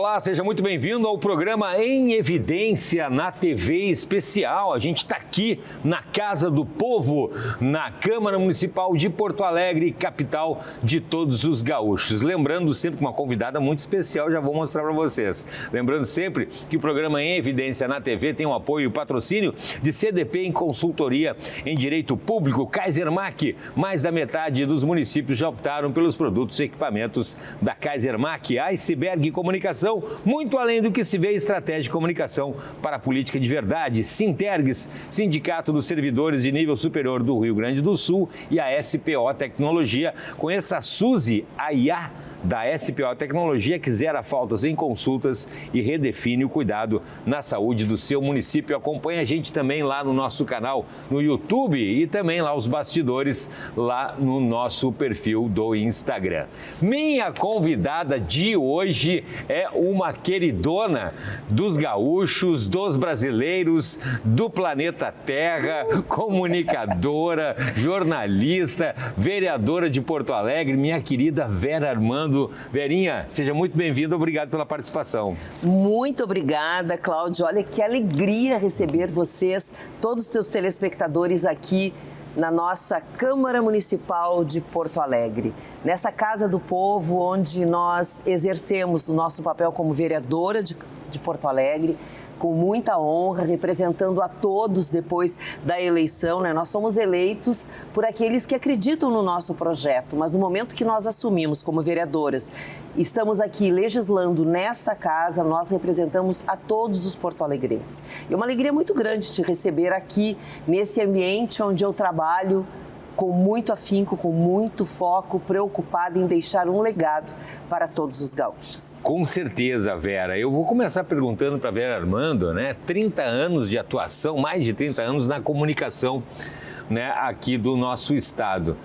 Olá, seja muito bem-vindo ao programa Em Evidência na TV Especial. A gente está aqui na Casa do Povo, na Câmara Municipal de Porto Alegre, capital de todos os gaúchos. Lembrando sempre uma convidada muito especial, já vou mostrar para vocês. Lembrando sempre que o programa Em Evidência na TV tem o apoio e patrocínio de CDP em Consultoria em Direito Público, Kaisermac. Mais da metade dos municípios já optaram pelos produtos e equipamentos da Kaisermac. Iceberg Comunicação, muito além do que se vê, estratégia de comunicação para a política de verdade. Sintergues, Sindicato dos Servidores de Nível Superior do Rio Grande do Sul, e a SPO Tecnologia. Conheça a Suzy, a IA da SPO Tecnologia, que zera faltas em consultas e redefine o cuidado na saúde do seu município. Acompanhe a gente também lá no nosso canal no YouTube e também lá os bastidores lá no nosso perfil do Instagram. Minha convidada de hoje é uma queridona dos gaúchos, dos brasileiros, do planeta Terra, comunicadora, jornalista, vereadora de Porto Alegre, minha querida Vera Armando. Verinha, seja muito bem-vinda, obrigado pela participação. Muito obrigada, Cláudio. Olha que alegria receber vocês, todos os teus telespectadores aqui na nossa Câmara Municipal de Porto Alegre. Nessa Casa do Povo, onde nós exercemos o nosso papel como vereadora de Porto Alegre, com muita honra, representando a todos depois da eleição, né? Nós somos eleitos por aqueles que acreditam no nosso projeto, mas no momento que nós assumimos como vereadoras, estamos aqui legislando nesta casa, nós representamos a todos os porto-alegrenses. E é uma alegria muito grande te receber aqui, nesse ambiente onde eu trabalho, com muito afinco, com muito foco, preocupada em deixar um legado para todos os gaúchos. Com certeza, Vera. Eu vou começar perguntando para a Vera Armando, né? 30 anos de atuação, mais de 30 anos na comunicação, né, aqui do nosso estado.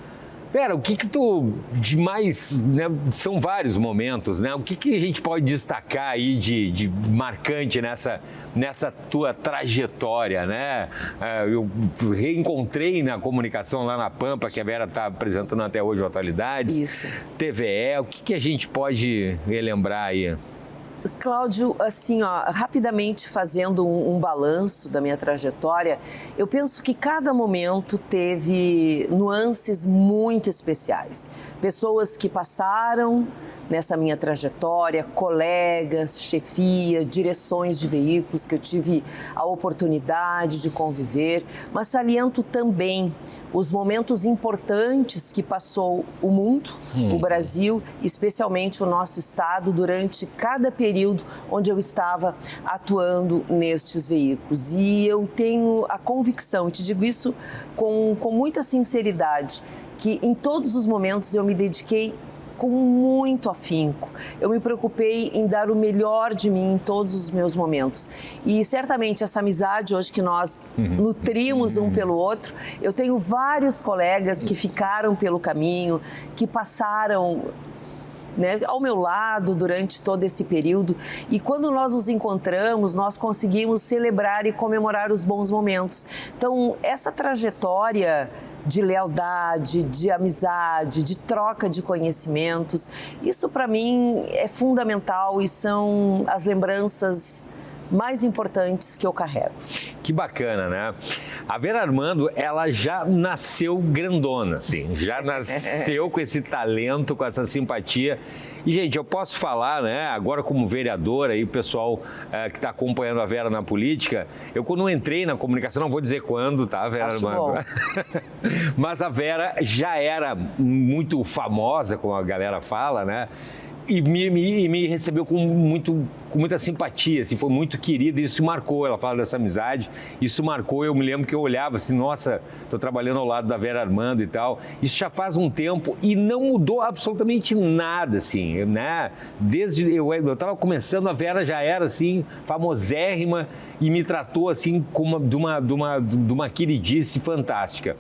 Vera, o que tu de mais, né, são vários momentos, né? O que a gente pode destacar aí de marcante nessa tua trajetória, né? Eu reencontrei na comunicação lá na Pampa, que a Vera está apresentando até hoje o Atualidades. Isso. TVE, o que a gente pode relembrar aí? Cláudio, assim, rapidamente fazendo um balanço da minha trajetória, eu penso que cada momento teve nuances muito especiais. Pessoas que passaram nessa minha trajetória, colegas, chefia, direções de veículos que eu tive a oportunidade de conviver, mas saliento também os momentos importantes que passou o mundo, o Brasil, especialmente o nosso estado, durante cada período onde eu estava atuando nestes veículos. E eu tenho a convicção, e te digo isso com muita sinceridade, que em todos os momentos eu me dediquei com muito afinco. Eu me preocupei em dar o melhor de mim em todos os meus momentos. E certamente essa amizade hoje que nós nutrimos um pelo outro, eu tenho vários colegas que ficaram pelo caminho, que passaram, né, ao meu lado durante todo esse período, e quando nós nos encontramos, nós conseguimos celebrar e comemorar os bons momentos. Então, essa trajetória de lealdade, de amizade, de troca de conhecimentos, isso para mim é fundamental e são as lembranças mais importantes que eu carrego. Que bacana, né? A Vera Armando, ela já nasceu grandona, assim, já nasceu com esse talento, com essa simpatia. E, gente, eu posso falar, né, agora como vereadora e o pessoal que está acompanhando a Vera na política, eu quando entrei na comunicação, não vou dizer quando, tá, Vera Armando? Mas a Vera já era muito famosa, como a galera fala, né? E me recebeu com muita simpatia, assim, foi muito querida, e isso marcou, ela fala dessa amizade, isso marcou, eu me lembro que eu olhava assim, nossa, estou trabalhando ao lado da Vera Armando e tal, isso já faz um tempo e não mudou absolutamente nada, assim, né, desde eu estava começando, a Vera já era, assim, famosérrima e me tratou, assim, como de uma queridice fantástica.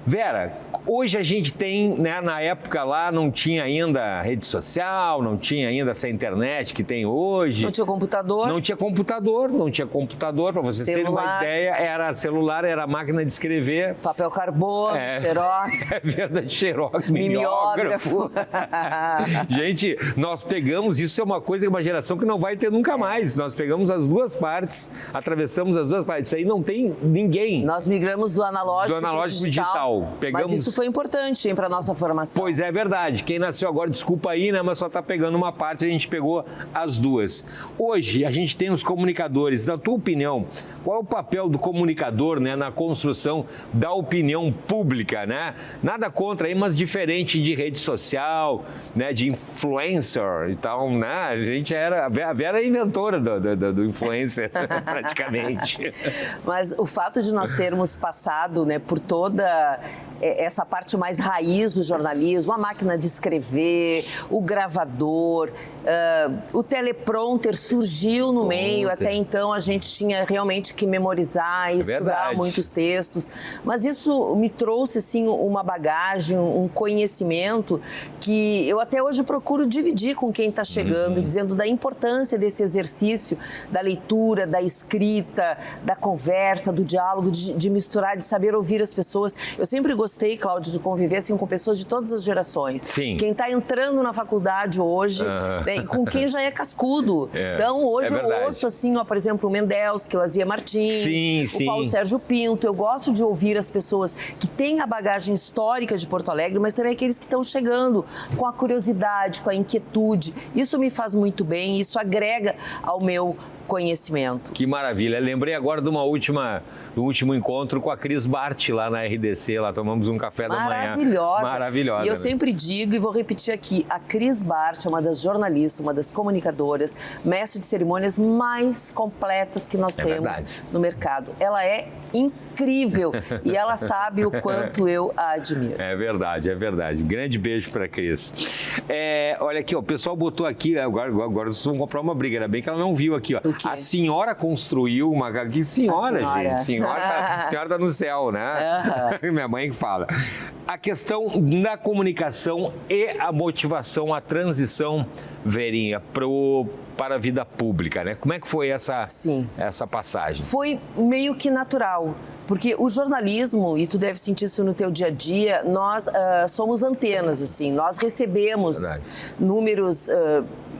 Vera, hoje a gente tem, né, na época lá não tinha ainda rede social, não tinha ainda essa internet que tem hoje. Não tinha computador? Não tinha computador, para vocês terem uma ideia, era celular, era máquina de escrever. Papel carbono, xerox. É verdade, xerox, mimeógrafo. Gente, nós pegamos, isso é uma coisa, uma geração que não vai ter nunca mais. Nós pegamos as duas partes, atravessamos as duas partes. Isso aí não tem ninguém. Nós migramos do analógico para o digital. Pegamos... Mas isso foi importante, hein, para nossa formação. Pois é, verdade. Quem nasceu agora, desculpa aí, né, mas só está pegando uma parte, a gente pegou as duas. Hoje, a gente tem os comunicadores. Na tua opinião, qual é o papel do comunicador, né, na construção da opinião pública, né? Nada contra aí, mas diferente de rede social, né, de influencer e tal, né? A Vera é inventora do influencer, praticamente. Mas o fato de nós termos passado, né, por toda essa parte mais raiz do jornalismo, a máquina de escrever, o gravador, o teleprompter surgiu no meio. Até então a gente tinha realmente que memorizar e estudar muitos textos. Mas isso me trouxe assim uma bagagem, um conhecimento que eu até hoje procuro dividir com quem está chegando, dizendo da importância desse exercício da leitura, da escrita, da conversa, do diálogo, de misturar, de saber ouvir as pessoas. Eu sempre gostei, Cláudio, de conviver assim, com pessoas de todas as gerações. Sim. Quem está entrando na faculdade hoje, né, e com quem já é cascudo. Então, hoje eu ouço, assim, ó, por exemplo, o Mendelski, Lazia Martins, o Paulo Sérgio Pinto. Eu gosto de ouvir as pessoas que têm a bagagem histórica de Porto Alegre, mas também aqueles que estão chegando com a curiosidade, com a inquietude. Isso me faz muito bem, isso agrega ao meu conhecimento. Que maravilha. Lembrei agora do último encontro com a Cris Bart lá na RDC, lá tomamos um café da manhã. Maravilhosa. E eu sempre digo e vou repetir aqui, a Cris Bart é uma das jornalistas, uma das comunicadoras, mestre de cerimônias mais completas que nós temos no mercado. Ela é incrível e ela sabe o quanto eu a admiro. É verdade. Grande beijo para a Cris. Olha aqui, ó, o pessoal botou aqui, agora vocês vão comprar uma briga, ainda bem que ela não viu aqui, ó. A senhora construiu uma... Que senhora, gente? Senhora tá no céu, né? Minha mãe que fala. A questão da comunicação e a motivação, a transição, Verinha, para a vida pública, né? Como é que foi essa passagem? Foi meio que natural, porque o jornalismo, e tu deve sentir isso no teu dia a dia, nós somos antenas, assim, nós recebemos números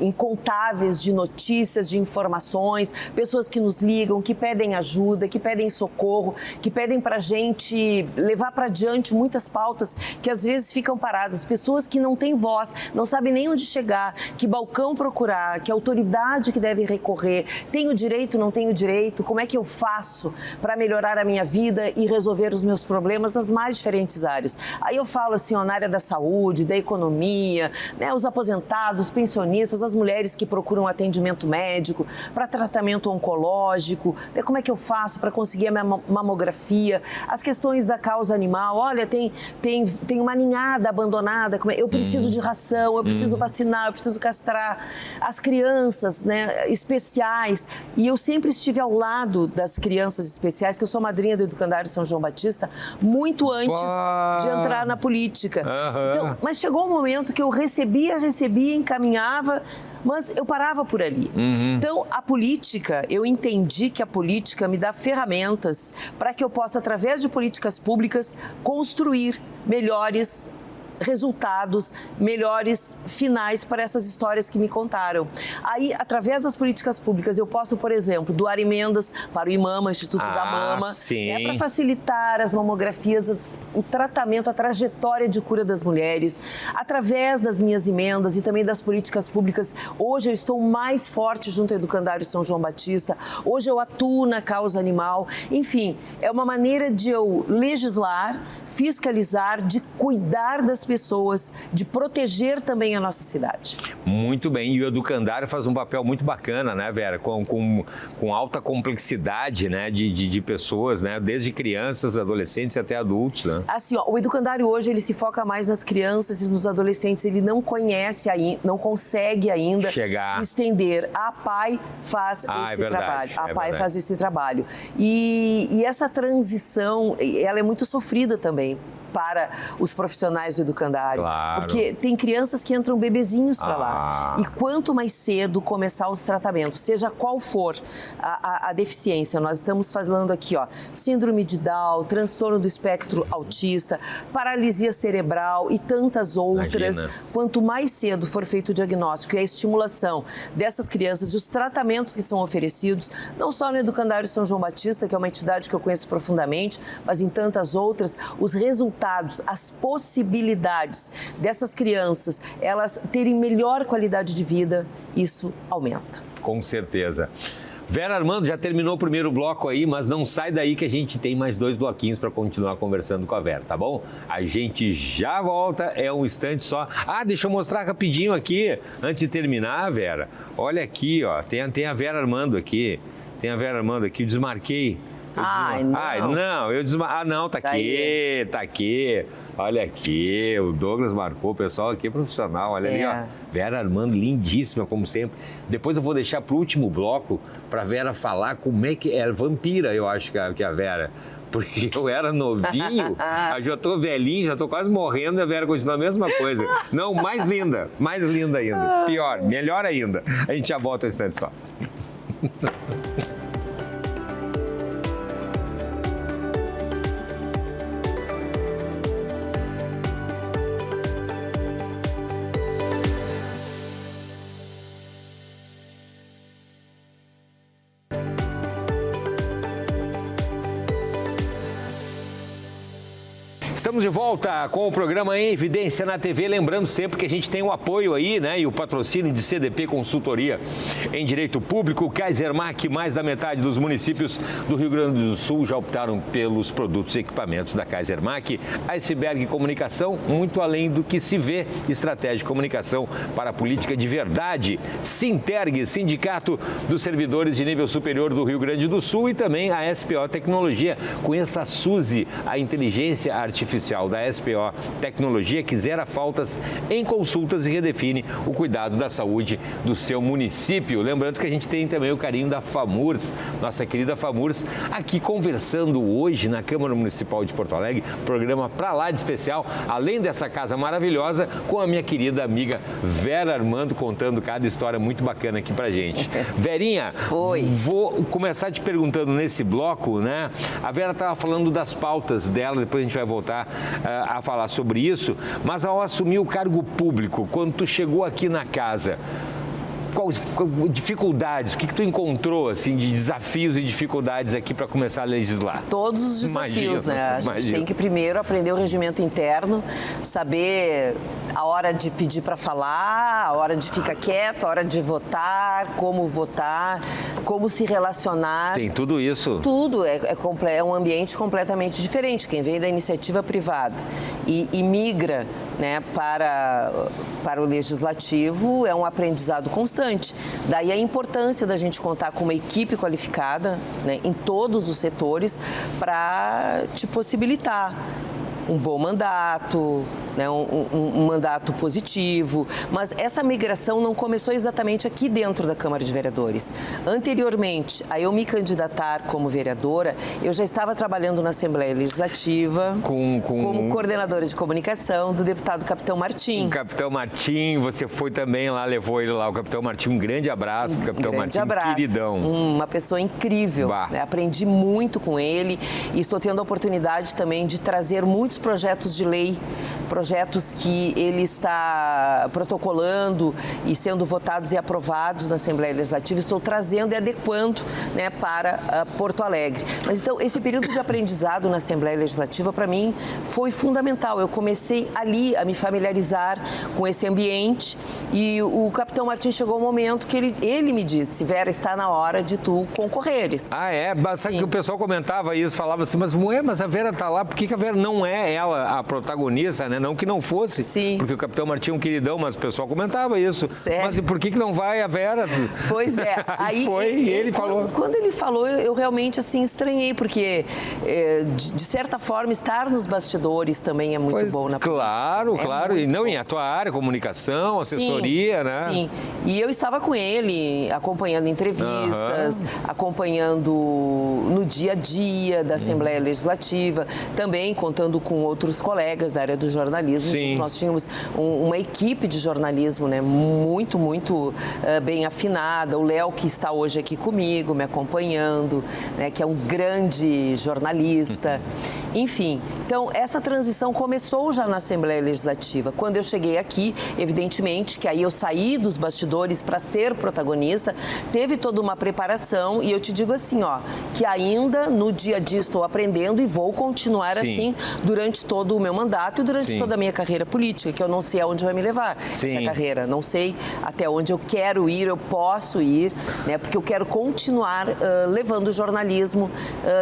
incontáveis de notícias, de informações, pessoas que nos ligam, que pedem ajuda, que pedem socorro, que pedem para a gente levar para adiante muitas pautas que às vezes ficam paradas, pessoas que não têm voz, não sabem nem onde chegar, que balcão procurar, que autoridade que deve recorrer, tenho direito, não tenho direito, como é que eu faço para melhorar a minha vida e resolver os meus problemas nas mais diferentes áreas. Aí eu falo assim, ó, na área da saúde, da economia, né, os aposentados, os pensionistas, as mulheres que procuram atendimento médico, para tratamento oncológico, né, como é que eu faço para conseguir a minha mamografia, as questões da causa animal, olha, tem uma ninhada abandonada, eu preciso de ração, eu preciso vacinar, eu preciso castrar, as crianças, né, especiais, e eu sempre estive ao lado das crianças especiais, que eu sou madrinha do Educandário São João Batista, muito antes de entrar na política. Então, mas chegou um momento que eu recebia, encaminhava, mas eu parava por ali. Então, a política, eu entendi que a política me dá ferramentas para que eu possa, através de políticas públicas, construir melhores resultados, melhores finais para essas histórias que me contaram. Aí, através das políticas públicas, eu posso, por exemplo, doar emendas para o IMAMA, Instituto da Mama, né, para facilitar as mamografias, o tratamento, a trajetória de cura das mulheres. Através das minhas emendas e também das políticas públicas, hoje eu estou mais forte junto ao Educandário São João Batista, hoje eu atuo na causa animal. Enfim, é uma maneira de eu legislar, fiscalizar, de cuidar das pessoas, de proteger também a nossa cidade. Muito bem, e o Educandário faz um papel muito bacana, né, Vera? Com alta complexidade, né, de pessoas, né, desde crianças, adolescentes até adultos, né? Assim, ó, o Educandário hoje, ele se foca mais nas crianças e nos adolescentes, ele não conhece ainda, não consegue ainda estender. A APAI faz esse trabalho. A APAI faz esse trabalho. E essa transição, ela é muito sofrida também. para os profissionais do educandário. Claro. Porque tem crianças que entram bebezinhos para lá. E quanto mais cedo começar os tratamentos, seja qual for a deficiência, nós estamos falando aqui, ó, síndrome de Down, transtorno do espectro autista, paralisia cerebral e tantas outras. Imagina. Quanto mais cedo for feito o diagnóstico e a estimulação dessas crianças e os tratamentos que são oferecidos, não só no Educandário São João Batista, que é uma entidade que eu conheço profundamente, mas em tantas outras, os resultados, as possibilidades dessas crianças, elas terem melhor qualidade de vida, isso aumenta. Com certeza. Vera Armando, já terminou o primeiro bloco aí, mas não sai daí que a gente tem mais 2 bloquinhos para continuar conversando com a Vera, tá bom? A gente já volta, é um instante só. Deixa eu mostrar rapidinho aqui, antes de terminar, Vera. Olha aqui, ó, tem a Vera Armando aqui. Tem a Vera Armando aqui, eu desmarquei. Não, tá aqui, tá aqui. Olha aqui, o Douglas marcou, o pessoal aqui é profissional, olha ali, ó. Vera Armando, lindíssima, como sempre. Depois eu vou deixar pro último bloco pra Vera falar como é que é. Vampira, eu acho que é a Vera. Porque eu era novinho, já tô velhinho, já tô quase morrendo e a Vera continua a mesma coisa. Não, mais linda ainda. Pior, melhor ainda. A gente já volta um instante só. Estamos de volta com o programa Em Evidência na TV, lembrando sempre que a gente tem o apoio aí, né, e o patrocínio de CDP Consultoria em Direito Público, Kaisermac, mais da metade dos municípios do Rio Grande do Sul já optaram pelos produtos e equipamentos da Kaisermac, Iceberg Comunicação, muito além do que se vê, estratégia de comunicação para a política de verdade, Sinterg, Sindicato dos Servidores de Nível Superior do Rio Grande do Sul e também a SPO Tecnologia, conheça a Suzy, a inteligência artificial da SPO Tecnologia, que zera faltas em consultas e redefine o cuidado da saúde do seu município. Lembrando que a gente tem também o carinho da FAMURS, nossa querida FAMURS, aqui conversando hoje na Câmara Municipal de Porto Alegre, programa pra lá de especial, além dessa casa maravilhosa, com a minha querida amiga Vera Armando, contando cada história muito bacana aqui pra gente. Verinha, vou começar te perguntando nesse bloco, né? A Vera estava falando das pautas dela, depois a gente vai voltar a falar sobre isso, mas ao assumir o cargo público, quando tu chegou aqui na casa, quais dificuldades, o que tu encontrou assim, de desafios e dificuldades aqui para começar a legislar? Todos os desafios, né? A gente tem que primeiro aprender o regimento interno, saber a hora de pedir para falar, a hora de ficar quieto, a hora de votar, como se relacionar. Tem tudo isso? Tudo, é um ambiente completamente diferente. Quem vem da iniciativa privada e migra, né, para o legislativo é um aprendizado constante. Daí a importância da gente contar com uma equipe qualificada, né, em todos os setores para te possibilitar um bom mandato, né, um mandato positivo, mas essa migração não começou exatamente aqui dentro da Câmara de Vereadores. Anteriormente a eu me candidatar como vereadora, eu já estava trabalhando na Assembleia Legislativa como coordenadora de comunicação do deputado Capitão Martim. O Capitão Martim, você foi também lá, levou ele lá, o Capitão Martim, um grande abraço pro Capitão Martim, queridão. Uma pessoa incrível, né? Aprendi muito com ele e estou tendo a oportunidade também de trazer muitos projetos de lei, projetos que ele está protocolando e sendo votados e aprovados na Assembleia Legislativa, estou trazendo e adequando, né, para Porto Alegre. Mas então, esse período de aprendizado na Assembleia Legislativa, para mim, foi fundamental. Eu comecei ali a me familiarizar com esse ambiente e o Capitão Martim chegou um momento que ele me disse: Vera, está na hora de tu concorreres. Sabe que o pessoal comentava isso, falava assim, mas a Vera está lá, por que a Vera não é ela a protagonista, né? Não não que não fosse, Sim. porque o Capitão Martim é um queridão, mas o pessoal comentava isso. Sério? Mas e por que não vai a Vera? Pois é. Aí foi, ele falou. Quando ele falou, eu realmente, assim, estranhei, porque, de certa forma, estar nos bastidores também é muito bom na política. Claro, claro. E não, em a tua área, comunicação, assessoria, né? Sim. E eu estava com ele, acompanhando entrevistas, acompanhando no dia a dia da Assembleia Legislativa, também contando com outros colegas da área do jornalismo. Sim. Nós tínhamos uma equipe de jornalismo, né, muito bem afinada. O Léo, que está hoje aqui comigo, me acompanhando, né, que é um grande jornalista. Enfim, então essa transição começou já na Assembleia Legislativa. Quando eu cheguei aqui, evidentemente que aí eu saí dos bastidores para ser protagonista, teve toda uma preparação, e eu te digo assim, ó, que ainda no dia a dia estou aprendendo e vou continuar assim durante todo o meu mandato e durante toda a minha carreira política, que eu não sei aonde vai me levar essa carreira, não sei até onde eu quero ir, eu posso ir, né, porque eu quero continuar levando o jornalismo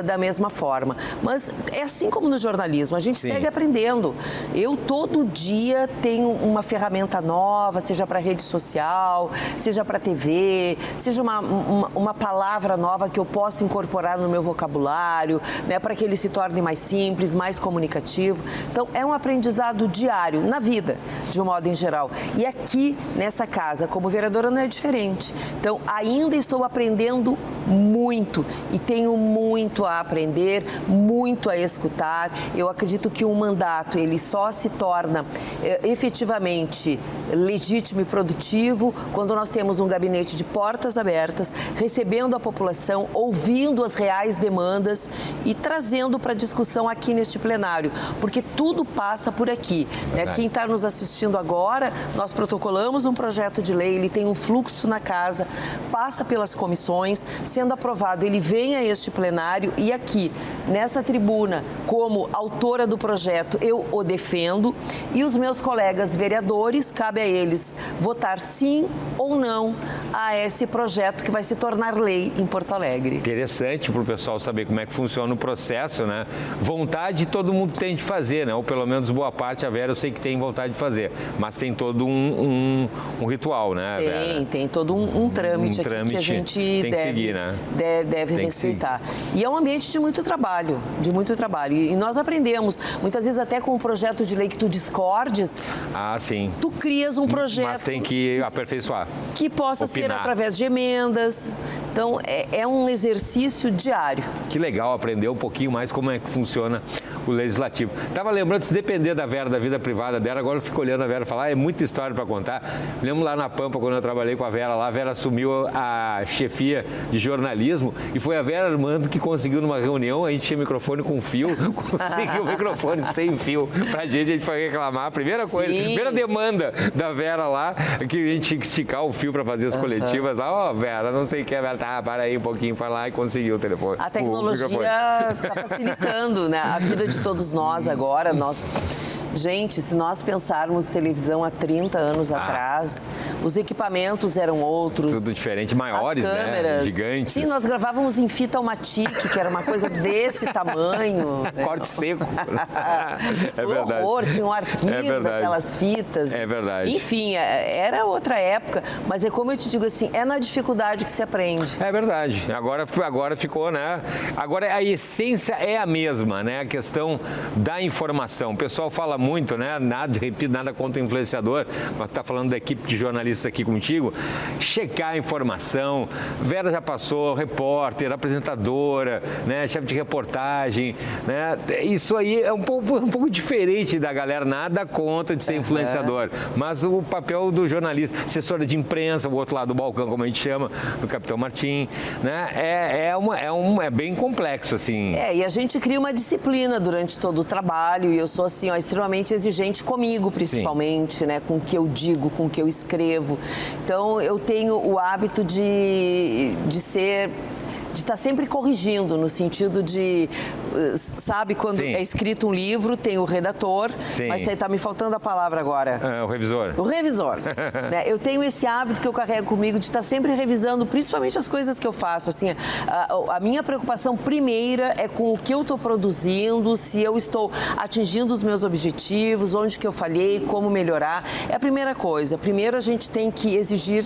da mesma forma. Mas é assim como no jornalismo, a gente segue aprendendo. Eu todo dia tenho uma ferramenta nova, seja para rede social, seja para TV, seja uma palavra nova que eu possa incorporar no meu vocabulário, né, para que ele se torne mais simples, mais comunicativo. Então, é um aprendizado diário, na vida, de um modo em geral. E aqui, nessa casa, como vereadora, não é diferente. Então, ainda estou aprendendo muito e tenho muito a aprender, muito a escutar. Eu acredito que um mandato, ele só se torna efetivamente legítimo e produtivo quando nós temos um gabinete de portas abertas, recebendo a população, ouvindo as reais demandas e trazendo para discussão aqui neste plenário, porque tudo passa por aqui, né? Quem está nos assistindo agora, nós protocolamos um projeto de lei, ele tem um fluxo na casa, passa pelas comissões, sendo aprovado, ele vem a este plenário e aqui, nesta tribuna, como autora do projeto, eu o defendo, e os meus colegas vereadores, cabe a eles votar sim ou não a esse projeto que vai se tornar lei em Porto Alegre. Interessante para o pessoal saber como é que funciona o processo, né? Vontade todo mundo tem de fazer, né? Ou pelo menos boa parte, a Vera eu sei que tem vontade de fazer, mas tem todo um ritual, né, Vera? Tem todo um trâmite aqui que a gente tem que seguir, né? deve respeitar. E é um ambiente de muito trabalho. E nós aprendemos, muitas vezes até com o projeto de lei que tu discordes, tu crias um projeto... Mas tem que aperfeiçoar. Que possa ser através de emendas. Então, é um exercício diário. Que legal aprender um pouquinho mais como é que funciona o Legislativo. Estava lembrando, se depender da Vera, da vida privada dela, agora eu fico olhando a Vera falar, é muita história para contar. Lembro lá na Pampa, quando eu trabalhei com a Vera lá, a Vera assumiu a chefia de jornalismo e foi a Vera Armando que conseguiu numa reunião, a gente tinha microfone com fio, conseguiu o microfone sem fio pra gente foi reclamar. A primeira coisa, a primeira demanda da Vera lá, que a gente tinha que esticar o fio para fazer as coletivas lá, Vera, não sei o que, a Vera, para aí um pouquinho, foi lá e conseguiu o telefone. A tecnologia está facilitando, né, a vida de todos nós agora. Gente, se nós pensarmos televisão há 30 anos atrás, os equipamentos eram outros. Tudo diferente, maiores, as câmeras, né? Gigantes. Sim, nós gravávamos em fita Almatic, que era uma coisa desse tamanho. Corte seco. É verdade. Horror, tinha um arquivo daquelas fitas. É verdade. Enfim, era outra época, mas é como eu te digo assim, é na dificuldade que se aprende. É verdade. Agora ficou, né? Agora a essência é a mesma, né? A questão da informação. O pessoal fala muito, né? Nada contra o influenciador, mas está falando da equipe de jornalistas aqui contigo. Checar a informação. Vera já passou, repórter, apresentadora, né? Chefe de reportagem, né? Isso aí é um pouco diferente da galera, nada contra de ser influenciador, mas o papel do jornalista, assessora de imprensa, o outro lado do balcão, como a gente chama, do Capitão Martim, né? É bem complexo, assim. E a gente cria uma disciplina durante todo o trabalho, e eu sou assim, ó, extremamente exigente comigo, principalmente, né? Com o que eu digo, com o que eu escrevo. Então, eu tenho o hábito de ser estar sempre corrigindo, no sentido de, sabe, quando Sim. é escrito um livro, tem o redator, Sim. mas está me faltando a palavra agora. O revisor. O revisor. Né? Eu tenho esse hábito que eu carrego comigo de estar sempre revisando, principalmente as coisas que eu faço. Assim, a minha preocupação primeira é com o que eu estou produzindo, se eu estou atingindo os meus objetivos, onde que eu falhei, como melhorar. É a primeira coisa. Primeiro a gente tem que exigir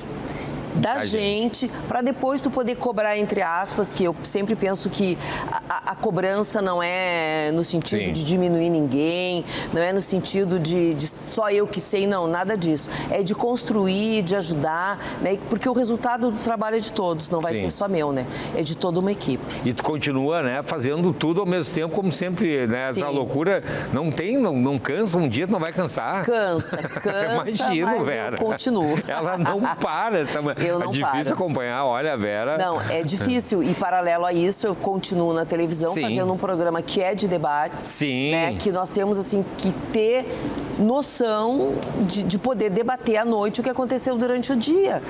da gente, para depois tu poder cobrar, entre aspas, que eu sempre penso que a cobrança não é no sentido Sim. de diminuir ninguém, não é no sentido de só eu que sei, não, nada disso. É de construir, de ajudar, né? Porque o resultado do trabalho é de todos, não vai Sim. ser só meu, né? É de toda uma equipe. E tu continua, né, fazendo tudo ao mesmo tempo, como sempre, né? Essa Sim. loucura não cansa, um dia tu não vai cansar. Cansa, Imagino, mas Vera. eu continuo. Ela não para. Eu não é difícil paro. acompanhar, olha, Vera. Não, é difícil. E paralelo a isso, eu continuo na televisão Sim. fazendo um programa que é de debates. Sim. Né, que nós temos, assim, que ter noção de poder debater à noite o que aconteceu durante o dia.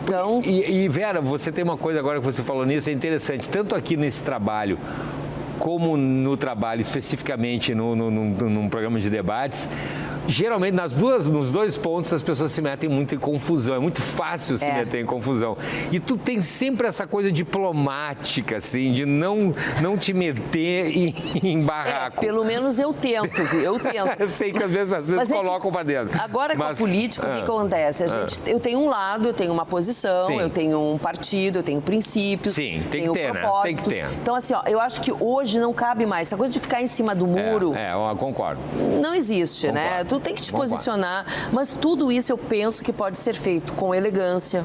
Então... E Vera, você tem uma coisa agora que você falou nisso, é interessante, tanto aqui nesse trabalho, como no trabalho, especificamente num programa de debates, geralmente nos dois pontos as pessoas se metem muito em confusão, é muito fácil se meter em confusão. E tu tem sempre essa coisa diplomática, assim, de não te meter em barraco. Pelo menos eu tento, viu? Eu tento. Eu sei que às vezes colocam pra dentro. Agora com a política, o que acontece? Eu tenho um lado, eu tenho uma posição, Sim. eu tenho um partido, eu tenho princípios, Sim, tem tenho que ter, né? Tem que ter. Então, assim, ó, eu acho que hoje não cabe mais. Essa coisa de ficar em cima do muro... Eu concordo. Não existe, Concordo. né? Tu tem que te Concordo. posicionar, mas tudo isso eu penso que pode ser feito com elegância,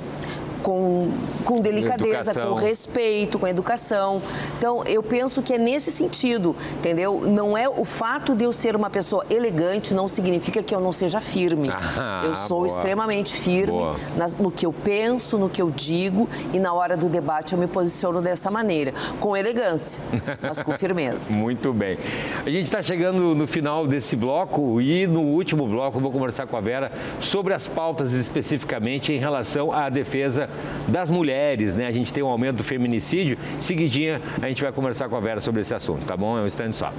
com delicadeza, Educação. com respeito, com educação. Então, eu penso que é nesse sentido, entendeu? Não é o fato de eu ser uma pessoa elegante não significa que eu não seja firme. Eu sou boa. extremamente firme no que eu penso, no que eu digo, e na hora do debate eu me posiciono dessa maneira, com elegância, mas com firmeza. Muito bem. A gente está chegando no final desse bloco e no último bloco eu vou conversar com a Vera sobre as pautas especificamente em relação à defesa das mulheres, né? A gente tem um aumento do feminicídio. Seguidinha, a gente vai conversar com a Vera sobre esse assunto, tá bom? É um instante só.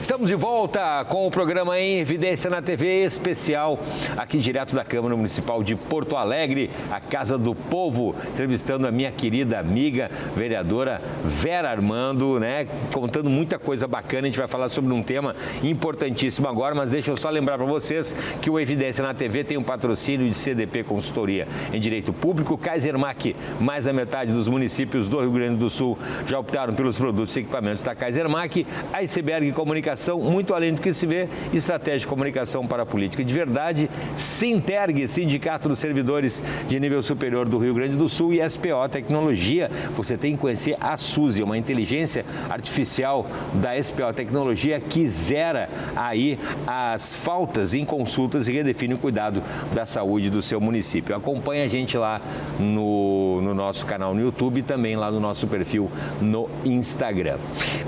Estamos de volta com o programa Em Evidência na TV especial, aqui direto da Câmara Municipal de Porto Alegre, a Casa do Povo, entrevistando a minha querida amiga, vereadora Vera Armando, né? Contando muita coisa bacana. A gente vai falar sobre um tema importantíssimo agora, mas deixa eu só lembrar para vocês que o Evidência na TV tem um patrocínio de CDP Consultoria em Direito Público, Kaisermac. Mais da metade dos municípios do Rio Grande do Sul já optaram pelos produtos e equipamentos da Kaisermac. A Iceberg Comunicação, muito além do que se vê, estratégia de comunicação para a política de verdade, Sinterg, Sindicato dos Servidores de Nível Superior do Rio Grande do Sul, e SPO Tecnologia. Você tem que conhecer a Suzy, uma inteligência artificial da SPO Tecnologia que zera aí as faltas em consultas e redefine o cuidado da saúde do seu município. Acompanhe a gente lá no nosso canal no YouTube e também lá no nosso perfil no Instagram.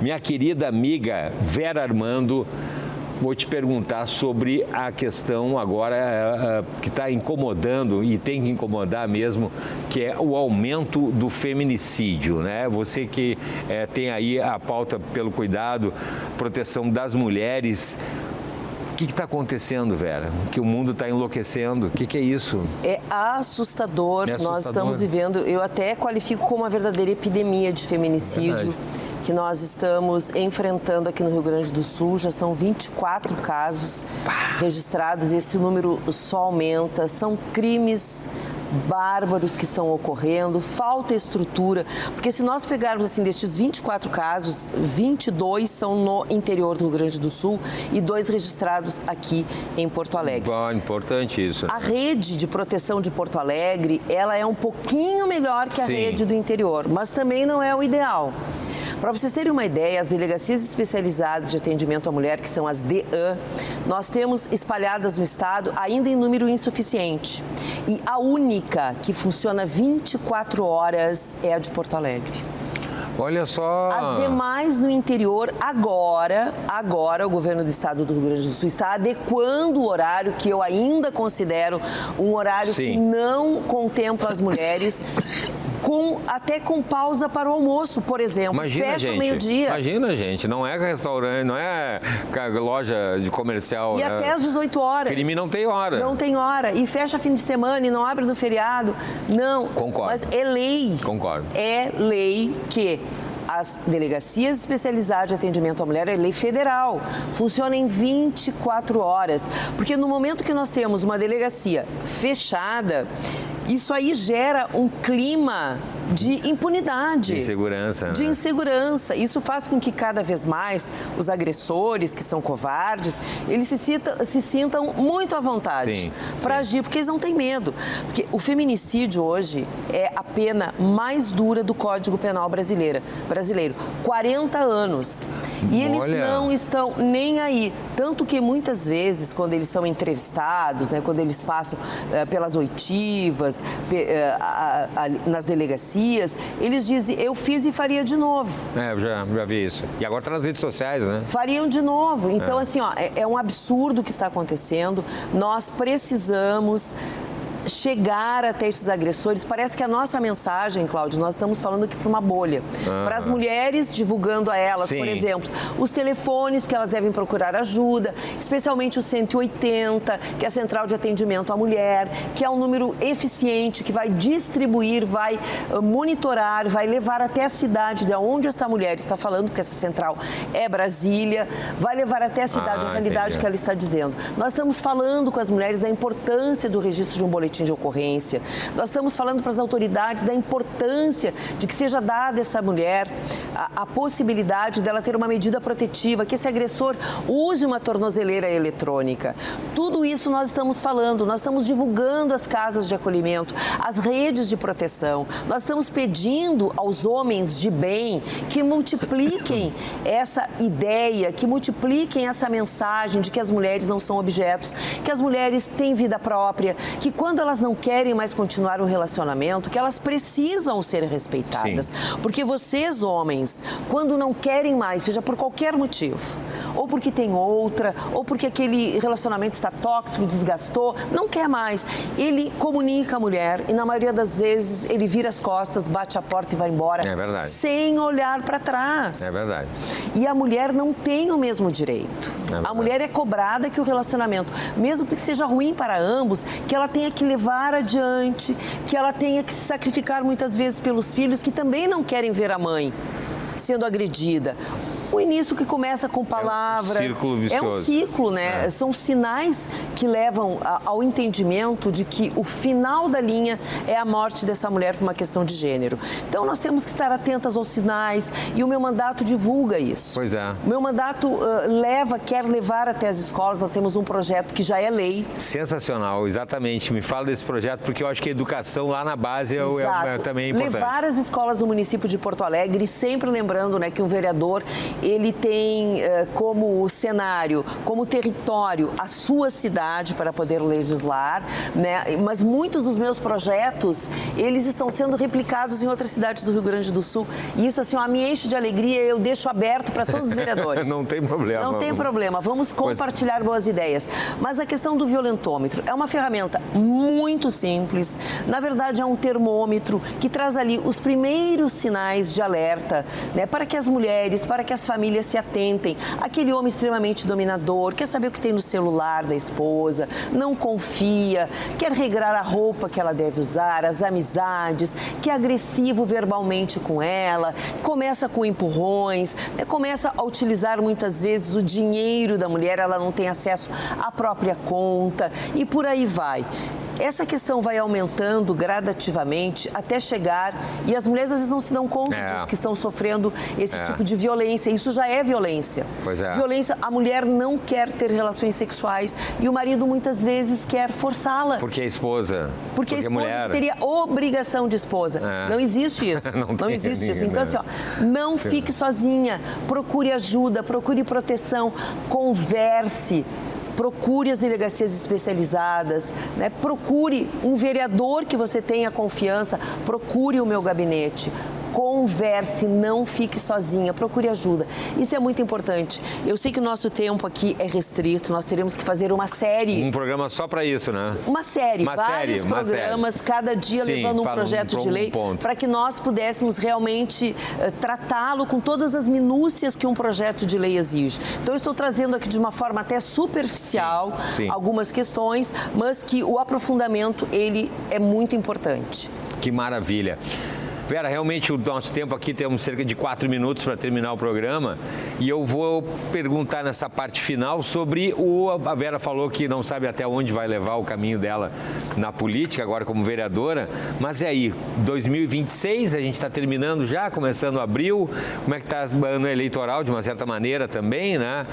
Minha querida amiga Vera Armando, vou te perguntar sobre a questão agora que está incomodando e tem que incomodar mesmo, que é o aumento do feminicídio, né? Você que tem aí a pauta pelo cuidado, proteção das mulheres. O que está acontecendo, Vera? Que o mundo está enlouquecendo. O que é isso? É assustador. Nós estamos vivendo, eu até qualifico como uma verdadeira epidemia de feminicídio que nós estamos enfrentando aqui no Rio Grande do Sul. Já são 24 casos registrados e esse número só aumenta. São crimes bárbaros que estão ocorrendo, falta estrutura, porque se nós pegarmos assim destes 24 casos, 22 são no interior do Rio Grande do Sul e 2 registrados aqui em Porto Alegre. Importante isso. A rede de proteção de Porto Alegre, ela é um pouquinho melhor que a rede do interior, mas também não é o ideal. Para vocês terem uma ideia, as delegacias especializadas de atendimento à mulher, que são as DEAN, nós temos espalhadas no estado ainda em número insuficiente. E a única que funciona 24 horas é a de Porto Alegre. Olha só. As demais no interior, agora o governo do estado do Rio Grande do Sul está adequando o horário, que eu ainda considero um horário Sim. que não contempla as mulheres, até com pausa para o almoço, por exemplo. Imagina, fecha gente, meio-dia. Imagina, gente, não é restaurante, não é loja de comercial. E até às 18 horas. Crime não tem hora. Não tem hora. E fecha fim de semana e não abre no feriado. Não. Concordo. Mas é lei. Concordo. É lei que as delegacias especializadas de atendimento à mulher é lei federal. Funciona em 24 horas. Porque no momento que nós temos uma delegacia fechada, isso aí gera um clima de impunidade. De insegurança. Né? De insegurança. Isso faz com que cada vez mais os agressores, que são covardes, eles se sintam muito à vontade para agir, porque eles não têm medo. Porque o feminicídio hoje é a pena mais dura do Código Penal brasileiro. 40 anos. E eles não estão nem aí. Tanto que muitas vezes, quando eles são entrevistados, né, quando eles passam pelas oitivas, nas delegacias, eles dizem, eu fiz e faria de novo. Eu já vi isso. E agora está nas redes sociais, né? Fariam de novo. Então, assim, é um absurdo o que está acontecendo. Nós precisamos chegar até esses agressores. Parece que a nossa mensagem, Cláudio, nós estamos falando aqui para uma bolha. Para as mulheres, divulgando a elas, por exemplo, os telefones que elas devem procurar ajuda, especialmente o 180, que é a Central de Atendimento à Mulher, que é um número eficiente, que vai distribuir, vai monitorar, vai levar até a cidade de onde esta mulher está falando, porque essa central é Brasília, vai levar até a cidade a realidade que ela está dizendo. Nós estamos falando com as mulheres da importância do registro de um boletim de ocorrência. Nós estamos falando para as autoridades da importância de que seja dada a essa mulher a possibilidade dela ter uma medida protetiva, que esse agressor use uma tornozeleira eletrônica. Tudo isso nós estamos falando, nós estamos divulgando as casas de acolhimento, as redes de proteção. Nós estamos pedindo aos homens de bem que multipliquem essa ideia, que multipliquem essa mensagem de que as mulheres não são objetos, que as mulheres têm vida própria, que quando elas não querem mais continuar um relacionamento, que elas precisam ser respeitadas. Porque vocês, homens, quando não querem mais, seja por qualquer motivo, ou porque tem outra, ou porque aquele relacionamento está tóxico, desgastou, não quer mais, ele comunica a mulher e na maioria das vezes ele vira as costas, bate a porta e vai embora. É verdade. Sem olhar para trás. É verdade. E a mulher não tem o mesmo direito. A mulher é cobrada que o relacionamento, mesmo que seja ruim para ambos, que ela tenha que levar adiante, que ela tenha que se sacrificar muitas vezes pelos filhos que também não querem ver a mãe sendo agredida. O início que começa com palavras. É um círculo vicioso. É um ciclo, né? São sinais que levam ao entendimento de que o final da linha é a morte dessa mulher por uma questão de gênero. Então, nós temos que estar atentas aos sinais e o meu mandato divulga isso. Pois é. O meu mandato quer levar até as escolas. Nós temos um projeto que já é lei. Sensacional, exatamente. Me fala desse projeto, porque eu acho que a educação lá na base é também importante. Levar as escolas do município de Porto Alegre, sempre lembrando, né, que um vereador, ele tem como cenário, como território, a sua cidade para poder legislar, né? Mas muitos dos meus projetos, eles estão sendo replicados em outras cidades do Rio Grande do Sul. E isso, assim, me enche de alegria e eu deixo aberto para todos os vereadores. Não tem problema. Não tem problema. Vamos compartilhar boas ideias. Mas a questão do violentômetro é uma ferramenta muito simples. Na verdade, é um termômetro que traz ali os primeiros sinais de alerta, né? Para que as mulheres, para que as famílias se atentem. Aquele homem extremamente dominador, quer saber o que tem no celular da esposa, não confia, quer regrar a roupa que ela deve usar, as amizades, que é agressivo verbalmente com ela, começa com empurrões, né? Começa a utilizar muitas vezes o dinheiro da mulher, ela não tem acesso à própria conta e por aí vai. essa questão vai aumentando gradativamente até chegar, e as mulheres às vezes não se dão conta disso, que estão sofrendo esse tipo de violência. Isso já é violência. Pois é. Violência, a mulher não quer ter relações sexuais e o marido muitas vezes quer forçá-la. Porque a esposa. Porque a esposa teria obrigação de esposa. Não existe isso. Não existe isso. Então, assim, ó, não fique sozinha. Procure ajuda, procure proteção, converse. Procure as delegacias especializadas, né? Procure um vereador que você tenha confiança, procure o meu gabinete. Converse, não fique sozinha, procure ajuda. Isso é muito importante. Eu sei que o nosso tempo aqui é restrito, nós teremos que fazer uma série. Um programa só para isso, né? Uma série, vários programas, cada dia levando um projeto de lei, para que nós pudéssemos realmente tratá-lo com todas as minúcias que um projeto de lei exige. Então, eu estou trazendo aqui de uma forma até superficial algumas questões, mas que o aprofundamento, ele é muito importante. Que maravilha. Vera, realmente o nosso tempo aqui, temos cerca de 4 minutos para terminar o programa e eu vou perguntar nessa parte final sobre a Vera falou que não sabe até onde vai levar o caminho dela na política, agora como vereadora, mas e aí, 2026, a gente está terminando já, começando abril, como é que está o ano eleitoral de uma certa maneira também, né?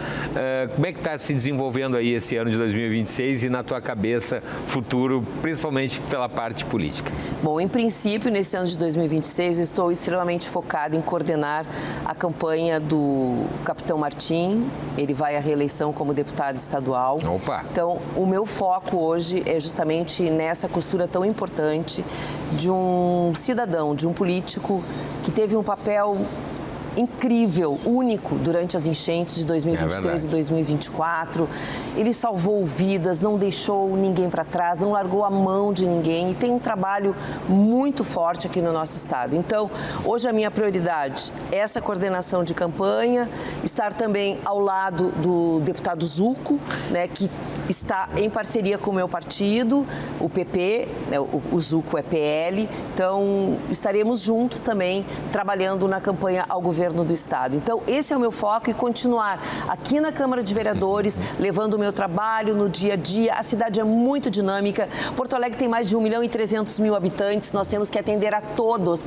Como é que está se desenvolvendo aí esse ano de 2026 e na tua cabeça futuro, principalmente pela parte política? Bom, em princípio, nesse ano de 2026, eu estou extremamente focada em coordenar a campanha do Capitão Martim. Ele vai à reeleição como deputado estadual. Opa! Então, o meu foco hoje é justamente nessa costura tão importante de um cidadão, de um político que teve um papel incrível, único durante as enchentes de 2023 e 2024. Ele salvou vidas, não deixou ninguém para trás, não largou a mão de ninguém e tem um trabalho muito forte aqui no nosso estado. Então, hoje a minha prioridade é essa coordenação de campanha, estar também ao lado do deputado Zucco, né, que está em parceria com o meu partido, o PP, né, o Zucco é PL, então estaremos juntos também trabalhando na campanha ao governo do estado. Então, esse é o meu foco e continuar aqui na Câmara de Vereadores, levando o meu trabalho no dia a dia. A cidade é muito dinâmica. Porto Alegre tem mais de 1.300.000 habitantes. Nós temos que atender a todas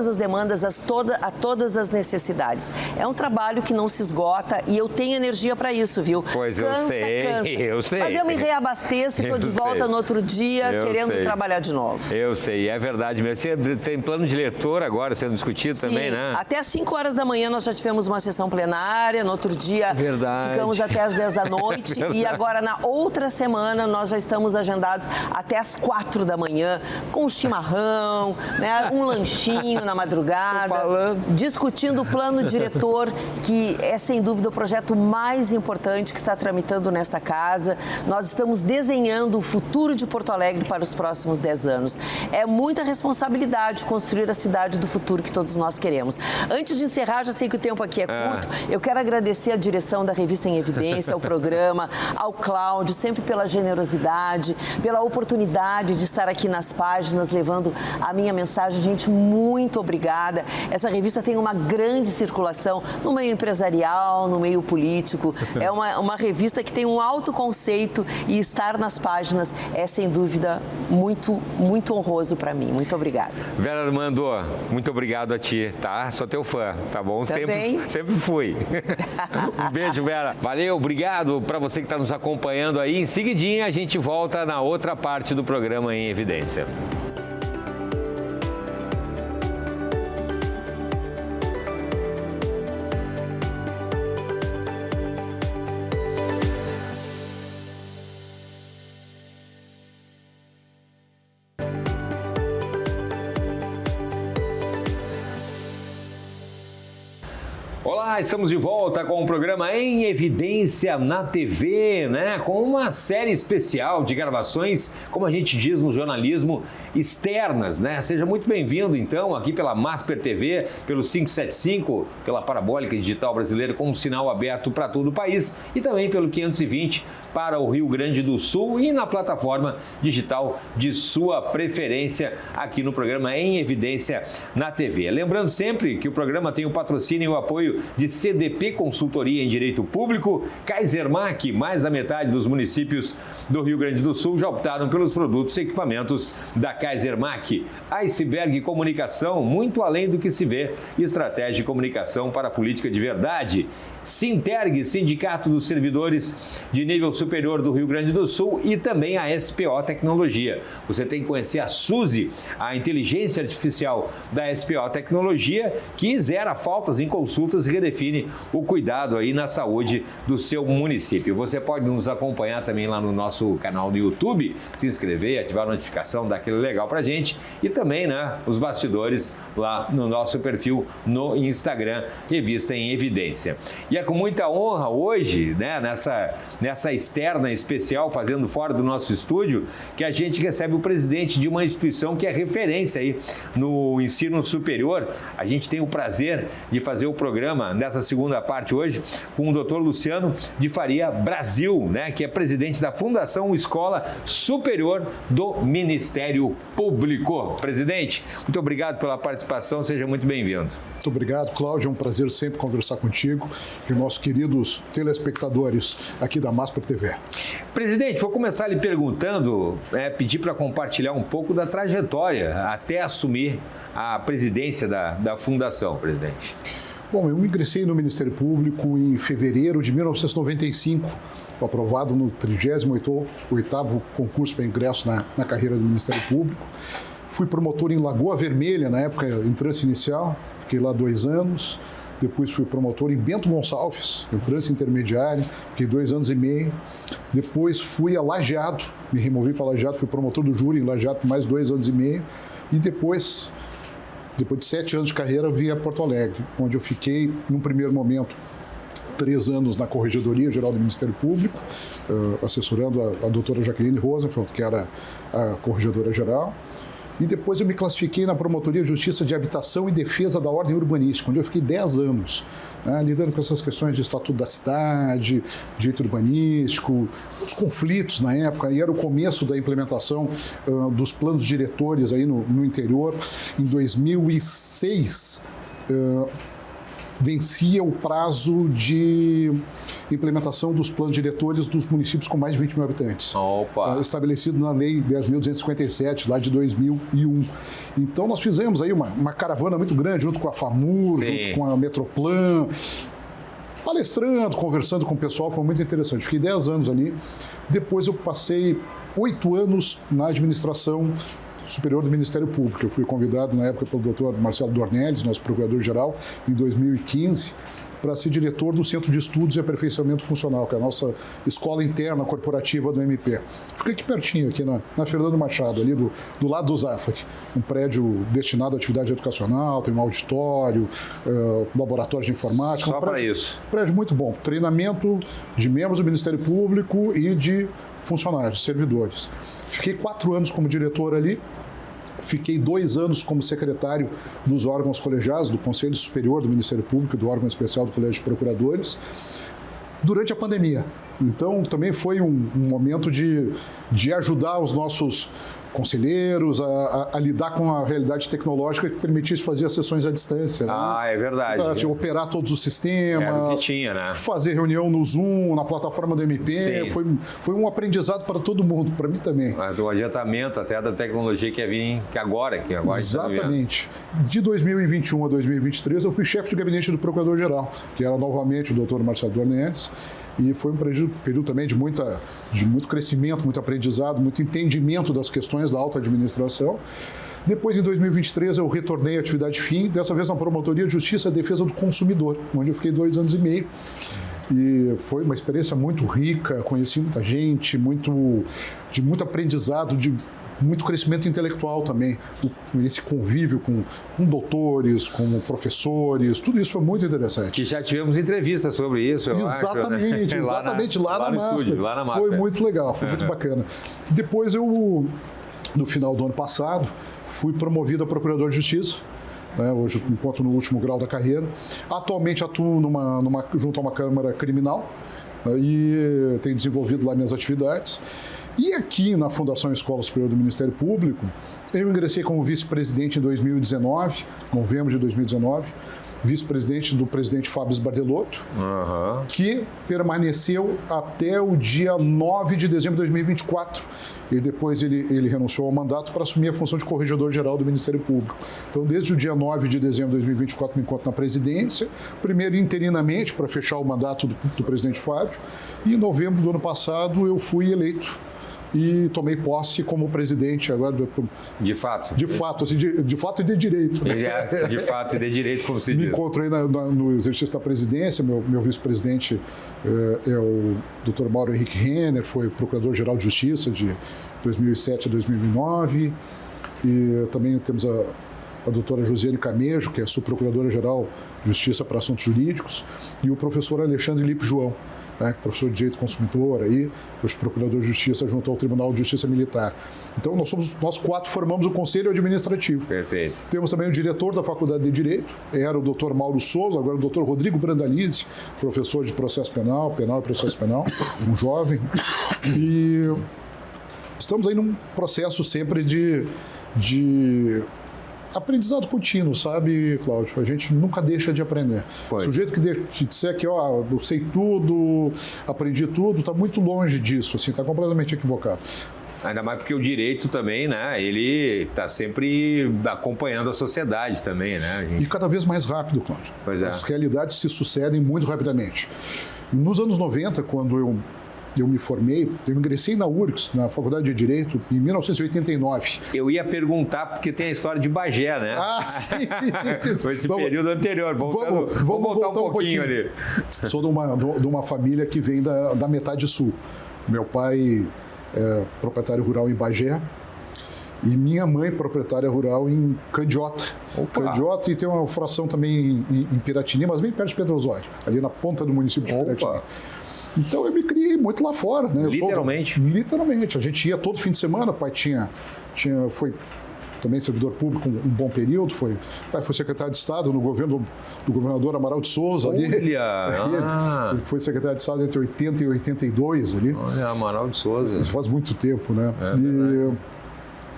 as demandas, a todas as necessidades. É um trabalho que não se esgota e eu tenho energia para isso, viu? Pois eu sei. Mas eu me reabasteço e estou de volta no outro dia, querendo trabalhar de novo. Eu sei, é verdade mesmo. Você tem plano de eleitor agora sendo discutido também, né? Até às 5 horas da manhã nós já tivemos uma sessão plenária, no outro dia ficamos até às 10 da noite e agora na outra semana nós já estamos agendados até às 4 da manhã com um chimarrão, né, um lanchinho na madrugada, discutindo o plano diretor, que é sem dúvida o projeto mais importante que está tramitando nesta casa. Nós estamos desenhando o futuro de Porto Alegre para os próximos 10 anos. É muita responsabilidade construir a cidade do futuro que todos nós queremos. Antes de encerrar, já sei que o tempo aqui é curto, eu quero agradecer a direção da Revista em Evidência, ao programa, ao Cláudio, sempre pela generosidade, pela oportunidade de estar aqui nas páginas, levando a minha mensagem. Gente, muito obrigada. Essa revista tem uma grande circulação no meio empresarial, no meio político. É uma revista que tem um alto conceito e estar nas páginas é, sem dúvida, muito, muito honroso para mim. Muito obrigada. Vera Armando, muito obrigado a ti, tá? Sou teu fã, tá bom? Sempre fui. Um beijo, Vera. Valeu, obrigado para você que está nos acompanhando aí. Em seguidinha, a gente volta na outra parte do programa Em Evidência. Olá, estamos de volta com o programa Em Evidência na TV, né? Com uma série especial de gravações, como a gente diz no jornalismo, externas, né? Seja muito bem-vindo, então, aqui pela Masper TV, pelo 575, pela Parabólica Digital Brasileira, com um sinal aberto para todo o país e também pelo 520 para o Rio Grande do Sul e na plataforma digital de sua preferência aqui no programa Em Evidência na TV. Lembrando sempre que o programa tem o patrocínio e o apoio de CDP Consultoria em Direito Público, Kaisermac, mais da metade dos municípios do Rio Grande do Sul já optaram pelos produtos e equipamentos da Kaisermac. Iceberg Comunicação, muito além do que se vê, estratégia de comunicação para a política de verdade. Sinterg, Sindicato dos Servidores de Nível Superior do Rio Grande do Sul, e também a SPO Tecnologia. Você tem que conhecer a Suzy, a inteligência artificial da SPO Tecnologia, que zera faltas em consultas e redefine o cuidado aí na saúde do seu município. Você pode nos acompanhar também lá no nosso canal no YouTube, se inscrever, ativar a notificação, dar aquele legal pra gente, e também, né, os bastidores lá no nosso perfil no Instagram, Revista em Evidência. E é com muita honra hoje, né, nessa externa especial, fazendo fora do nosso estúdio, que a gente recebe o presidente de uma instituição que é referência aí no ensino superior. A gente tem o prazer de fazer o programa nessa segunda parte hoje com o Dr. Luciano de Faria Brasil, né, que é presidente da Fundação Escola Superior do Ministério Público. Presidente, muito obrigado pela participação, seja muito bem-vindo. Muito obrigado, Cláudio. É um prazer sempre conversar contigo e nossos queridos telespectadores aqui da Masper TV. Presidente, vou começar lhe perguntando, pedir para compartilhar um pouco da trajetória até assumir a presidência da Fundação, presidente. Bom, eu ingressei no Ministério Público em fevereiro de 1995, fui aprovado no 38º concurso para ingresso na carreira do Ministério Público. Fui promotor em Lagoa Vermelha, na época, em trânsito inicial, fiquei lá 2 anos. Depois fui promotor em Bento Gonçalves, em trânsito intermediário, fiquei 2 anos e meio. Depois fui a Lajeado, me removi para Lajeado, fui promotor do júri em Lajeado por mais 2 anos e meio. E depois de 7 anos de carreira, vim a Porto Alegre, onde eu fiquei, num primeiro momento, 3 anos na Corregedoria Geral do Ministério Público, assessorando a doutora Jaqueline Rosenfeld, que era a Corregedora Geral. E depois eu me classifiquei na Promotoria de Justiça de Habitação e Defesa da Ordem Urbanística, onde eu fiquei 10 anos, né, lidando com essas questões de Estatuto da Cidade, direito urbanístico, os conflitos na época, e era o começo da implementação dos planos diretores aí no interior. Em 2006, vencia o prazo de implementação dos planos diretores dos municípios com mais de 20 mil habitantes. Opa. Estabelecido na Lei 10.257, lá de 2001. Então, nós fizemos aí uma caravana muito grande, junto com a FAMUR, Sim, junto com a Metroplan, palestrando, conversando com o pessoal, foi muito interessante. Fiquei 10 anos ali. Depois eu passei 8 anos na administração superior do Ministério Público. Eu fui convidado na época pelo Dr. Marcelo Dornelles, nosso procurador-geral, em 2015, para ser diretor do Centro de Estudos e Aperfeiçoamento Funcional, que é a nossa escola interna corporativa do MP. Fica aqui pertinho, aqui na Fernando Machado, ali do lado do Zafari, um prédio destinado à atividade educacional, tem um auditório, laboratório de informática. Só para isso. Prédio muito bom, treinamento de membros do Ministério Público e de funcionários, servidores. Fiquei 4 anos como diretor ali. Fiquei 2 anos como secretário dos órgãos colegiados, do Conselho Superior do Ministério Público, do órgão especial do Colégio de Procuradores, durante a pandemia. Então, também foi um momento de ajudar os nossos conselheiros a lidar com a realidade tecnológica que permitisse fazer as sessões à distância. Ah, né? É verdade. Então, operar todos os sistemas. Era o que tinha, né? Fazer reunião no Zoom, na plataforma do MP. Foi um aprendizado para todo mundo, para mim também. Do adiantamento até da tecnologia que ia vir agora. Exatamente. De 2021 a 2023, eu fui chefe de gabinete do Procurador-Geral, que era novamente o doutor Marcelo Dornelles. E foi um período também de muito crescimento, muito aprendizado, muito entendimento das questões da alta administração. Depois, em 2023, eu retornei à atividade fim, dessa vez na Promotoria de Justiça e Defesa do Consumidor, onde eu fiquei 2 anos e meio. E foi uma experiência muito rica, conheci muita gente, de muito aprendizado, de muito crescimento intelectual também, esse convívio com doutores, com professores, tudo isso foi muito interessante. Que já tivemos entrevistas sobre isso, exatamente, acho, né? Exatamente, lá na estúdio, lá na Masper. Foi muito legal, foi muito bacana. Depois eu, no final do ano passado, fui promovido a Procurador de Justiça. Hoje encontro no último grau da carreira. Atualmente atuo junto a uma Câmara Criminal, e tenho desenvolvido lá minhas atividades. E aqui na Fundação Escola Superior do Ministério Público, eu ingressei como vice-presidente em 2019, novembro de 2019, vice-presidente do presidente Fábio Sbardelotto, que permaneceu até o dia 9 de dezembro de 2024. E depois ele renunciou ao mandato para assumir a função de corregedor-geral do Ministério Público. Então, desde o dia 9 de dezembro de 2024, me encontro na presidência, primeiro interinamente para fechar o mandato do presidente Fábio, e em novembro do ano passado eu fui eleito e tomei posse como presidente agora. De fato? De fato, assim, de fato e de direito. De fato e de direito, como se diz. Me encontrei no exercício da presidência, meu vice-presidente é o Dr. Mauro Henrique Renner, foi procurador-geral de Justiça de 2007 a 2009, e também temos a doutora Josiane Camejo, que é subprocuradora-geral de Justiça para Assuntos Jurídicos, e o professor Alexandre Lipe João, professor de Direito Consumidor, hoje procurador de Justiça junto ao Tribunal de Justiça Militar. Então, nós 4 formamos o Conselho Administrativo. Perfeito. Temos também o diretor da Faculdade de Direito, era o Dr. Mauro Souza, agora o Dr. Rodrigo Brandalize, professor de Processo Penal e Processo Penal, um jovem. E estamos aí num processo sempre de aprendizado contínuo, sabe, Cláudio? A gente nunca deixa de aprender. O sujeito que disser que eu sei tudo, aprendi tudo, está muito longe disso, assim, está completamente equivocado. Ainda mais porque o direito também, né? Ele está sempre acompanhando a sociedade também, né? E cada vez mais rápido, Cláudio. Pois é. As realidades se sucedem muito rapidamente. Nos anos 90, quando eu me formei, eu ingressei na URGS, na Faculdade de Direito, em 1989. Eu ia perguntar, porque tem a história de Bagé, né? Sim. Foi esse período anterior. Vamos voltar um pouquinho ali. Sou de uma família que vem da metade sul. Meu pai é proprietário rural em Bagé e minha mãe proprietária rural em Candiota. Candiota, e tem uma fração também em Piratini, mas bem perto de Pedro Osório, ali na ponta do município de Piratini. Então eu me criei muito lá fora, né? Literalmente? Literalmente. A gente ia todo fim de semana, o pai foi também servidor público um bom período, foi secretário de Estado no governo do governador Amaral de Souza ali. Olha! Ele foi secretário de Estado entre 80 e 82 ali. Olha, Amaral de Souza. Isso faz muito tempo, né?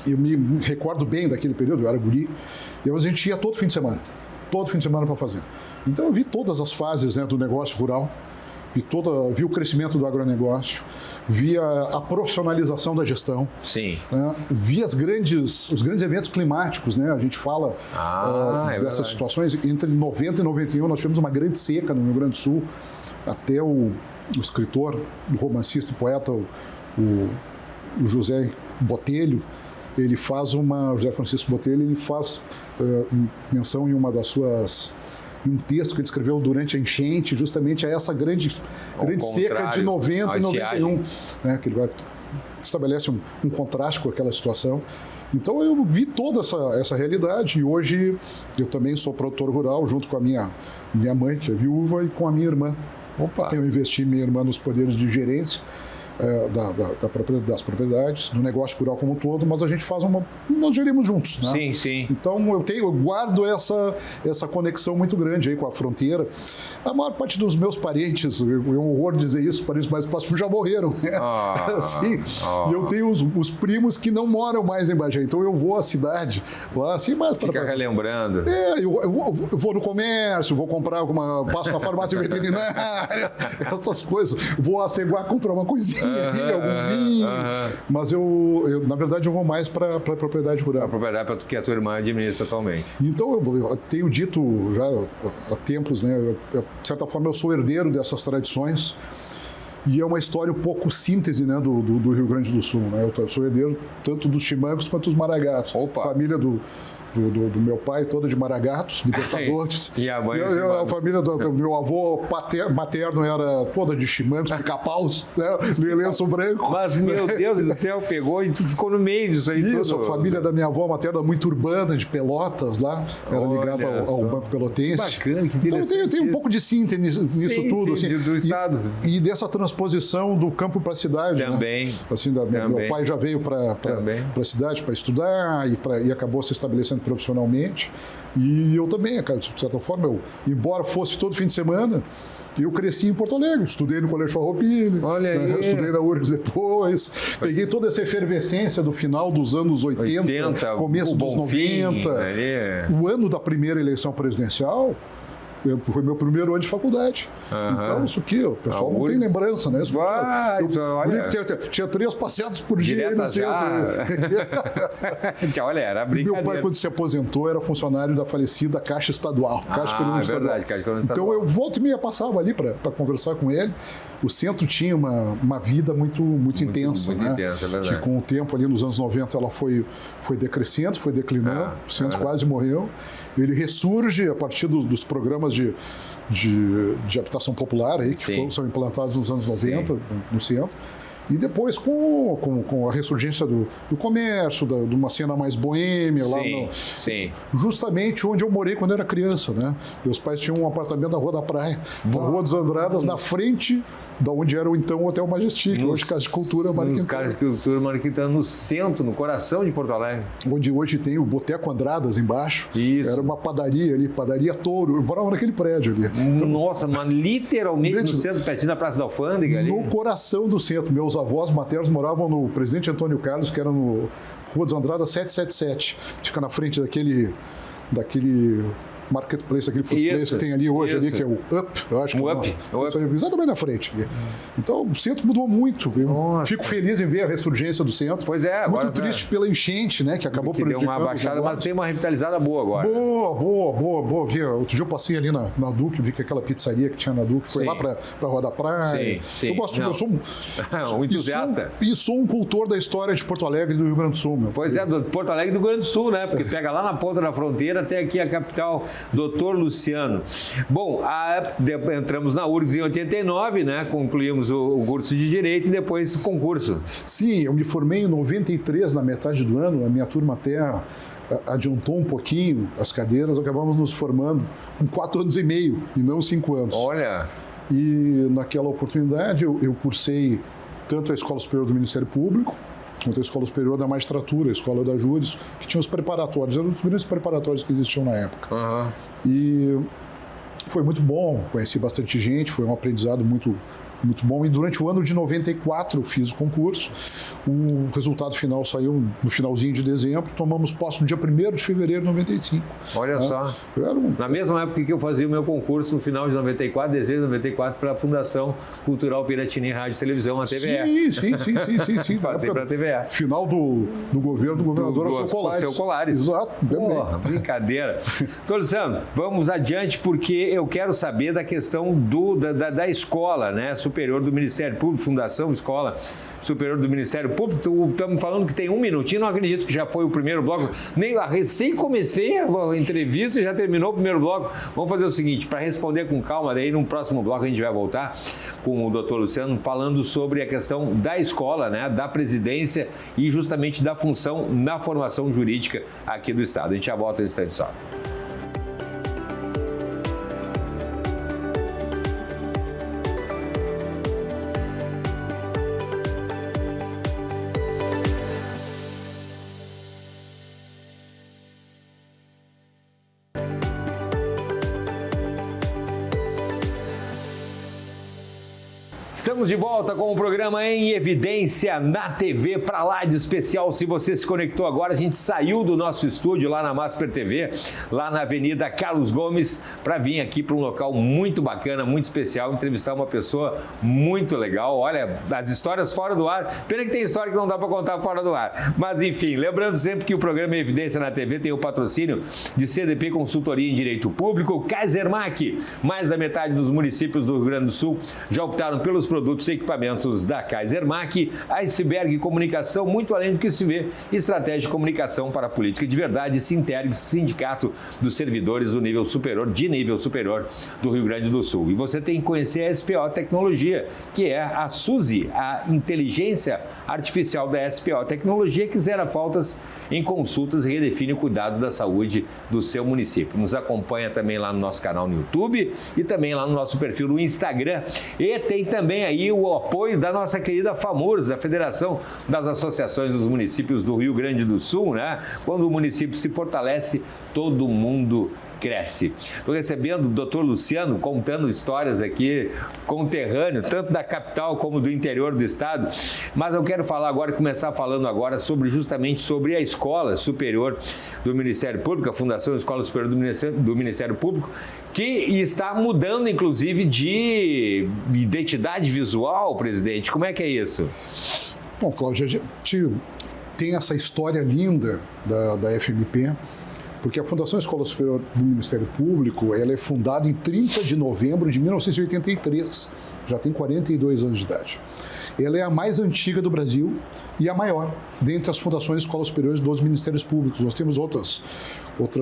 Eu me recordo bem daquele período, eu era guri, e a gente ia todo fim de semana para fazer. Então eu vi todas as fases, né, do negócio rural, vi o crescimento do agronegócio, vi a profissionalização da gestão. Sim. Né? Vi os grandes eventos climáticos, né? A gente fala dessas situações. Entre 90 e 91, nós tivemos uma grande seca no Rio Grande do Sul. Até o escritor, o romancista e poeta, o José Botelho, José Francisco Botelho, ele faz menção em uma das suas... um texto que ele escreveu durante a enchente, justamente a essa grande seca de 90 e 91, né, que ele estabelece um contraste com aquela situação. Então eu vi toda essa realidade, e hoje eu também sou produtor rural, junto com a minha mãe, que é viúva, e com a minha irmã. Eu investi minha irmã nos poderes de gerência das propriedades, do negócio rural como um todo, mas a gente nós gerimos juntos, né? Sim. Então eu guardo essa conexão muito grande aí com a fronteira. A maior parte dos meus parentes, é um horror dizer isso, parentes mais próximos já morreram. E eu tenho os primos que não moram mais em Bagé, então eu vou à cidade lá, assim, mas fica relembrando. Eu vou no comércio, vou comprar passo na farmácia veterinária, essas coisas, vou a Ceguá comprar uma coisinha. Algum vinho, mas eu na verdade eu vou mais para a propriedade rural. A propriedade que a tua irmã administra atualmente. Então eu tenho dito já há tempos, né? De certa forma eu sou herdeiro dessas tradições, e é uma história um pouco síntese, né, do Rio Grande do Sul, né? Eu sou herdeiro tanto dos chimancos quanto dos maragatos. Família do meu pai, toda de Maragatos, Libertadores. E a mãe? A família do meu avô materno era toda de chimancos, pica-paus, né? Do lenço branco. Mas, meu Deus do céu, pegou e tu ficou no meio disso aí. Isso, a família da minha avó materna muito urbana, de Pelotas lá, era ligada ao Banco Pelotense. Bacana, que interessante. Então tem um pouco de síntese nisso tudo. Sim, assim, do Estado. E dessa transposição do campo para a cidade. Também. Né? Assim, meu pai já veio para a cidade para estudar e acabou se estabelecendo profissionalmente. E eu também, de certa forma, embora fosse todo fim de semana, eu cresci em Porto Alegre, estudei no Colégio Farroupilha, estudei na URGS depois, peguei toda essa efervescência do final dos anos 80 começo dos 90, o ano da primeira eleição presidencial. Foi meu primeiro ano de faculdade. Então, isso aqui, o pessoal não tem lembrança, né? Tinha 3 passeadas por dia aí no centro. Olha, era brincadeira. Meu pai, quando se aposentou, era funcionário da falecida Caixa Estadual. Caixa Econômica Estadual. Verdade, Caixa Econômica Estadual. Então, eu volta e meia passava ali para conversar com ele. O centro tinha uma vida muito intensa, né? Intensa, é verdade. Que com o tempo, ali nos anos 90, ela foi decrescendo, foi declinando. O centro quase morreu. Ele ressurge a partir dos programas de habitação popular aí, que são implantados nos anos 90 no centro. E depois com a ressurgência do comércio, de uma cena mais boêmia lá justamente onde eu morei quando era criança, né? Meus pais tinham um apartamento na Rua da Praia, na Rua dos Andradas, na frente da onde era então o Hotel Majestic, hoje Casa de Cultura Mariquintana. Casa de Cultura Mariquintana, no centro, no coração de Porto Alegre. Onde hoje tem o Boteco Andradas embaixo. Isso. Era uma padaria ali, Padaria Touro. Eu morava naquele prédio ali. Então, nossa, mas literalmente no centro, pertinho da Praça da Alfândega ali. No coração do centro. Meus avós maternos moravam no Presidente Antônio Carlos, que era no Rua dos Andradas 777. Fica na frente daquele marketplace, aquele food place que tem ali hoje, ali, que é o Up, eu acho que é exatamente na frente. Então, o centro mudou muito. Eu fico feliz em ver a ressurgência do centro. Pois é. Muito triste pela enchente, né, que acabou prejudicando. Deu uma baixada, mas tem uma revitalizada boa agora. Boa. Outro dia eu passei ali na Duque, vi que aquela pizzaria que tinha na Duque foi lá para a Rua da Praia. Sim. Eu gosto, eu sou um entusiasta. E sou um cultor da história de Porto Alegre e do Rio Grande do Sul. Pois é, do Porto Alegre e do Rio Grande do Sul, né? Porque pega lá na ponta da fronteira até aqui a capital. Doutor Luciano. Bom, entramos na URGS em 89, né? Concluímos o curso de Direito e depois o concurso. Sim, eu me formei em 93, na metade do ano. A minha turma até adiantou um pouquinho as cadeiras, acabamos nos formando com 4 anos e meio e não 5 anos. Olha! E naquela oportunidade eu cursei tanto a Escola Superior do Ministério Público, quanto a Escola Superior da Magistratura, a Escola da Júris, que tinha os preparatórios, eram os grandes preparatórios que existiam na época. E foi muito bom, conheci bastante gente, foi um aprendizado muito bom. E durante o ano de 94 eu fiz o concurso, o resultado final saiu no finalzinho de dezembro, tomamos posse no dia 1º de fevereiro de 95. Olha só, na mesma época que eu fazia o meu concurso, no final de 94, dezembro de 94, para a Fundação Cultural Piratini Rádio e Televisão, a TVE. Sim. Passei para a TVE. Final do governo do governador Alceu Colares. Exato. Porra, brincadeira. Doutor Luciano, vamos adiante, porque eu quero saber da questão da escola, né? Superior do Ministério Público, Fundação Escola Superior do Ministério Público. Estamos falando que tem 1 minutinho, não acredito que já foi o primeiro bloco. Nem recém comecei a entrevista e já terminou o primeiro bloco. Vamos fazer o seguinte, para responder com calma, daí no próximo bloco a gente vai voltar com o doutor Luciano falando sobre a questão da escola, né, da presidência e justamente da função na formação jurídica aqui do Estado. A gente já volta no instante só. Estamos de volta com o programa Em Evidência na TV, para lá de especial. Se você se conectou agora, a gente saiu do nosso estúdio lá na Masper TV, lá na Avenida Carlos Gomes, para vir aqui para um local muito bacana, muito especial, entrevistar uma pessoa muito legal. Olha, as histórias fora do ar, pena que tem história que não dá para contar fora do ar. Mas enfim, lembrando sempre que o programa Em Evidência na TV tem o patrocínio de CDP Consultoria em Direito Público, Kaisermac. Mais da metade dos municípios do Rio Grande do Sul já optaram pelos produtos e equipamentos da Kaisermac, Iceberg Comunicação, muito além do que se vê, estratégia de comunicação para a política de verdade, Sinterg, Sindicato dos Servidores do nível superior, do Rio Grande do Sul. E você tem que conhecer a SPO Tecnologia, que é a SUSE, a inteligência artificial da SPO Tecnologia, que zera faltas em consultas e redefine o cuidado da saúde do seu município. Nos acompanha também lá no nosso canal no YouTube e também lá no nosso perfil no Instagram. E tem também tem aí o apoio da nossa querida FAMURS, a Federação das Associações dos Municípios do Rio Grande do Sul, né? Quando o município se fortalece, todo mundo cresce. Estou recebendo o doutor Luciano contando histórias aqui, conterrâneo, tanto da capital como do interior do estado, mas eu quero falar agora, começar falando agora justamente sobre a Escola Superior do Ministério Público, a Fundação Escola Superior do Ministério Público, que está mudando, inclusive, de identidade visual, presidente. Como é que é isso? Bom, Cláudio, a gente tem essa história linda da FMP, porque a Fundação Escola Superior do Ministério Público, ela é fundada em 30 de novembro de 1983, já tem 42 anos de idade. Ela é a mais antiga do Brasil e a maior dentre as fundações de escolas superiores dos Ministérios Públicos. Nós temos outras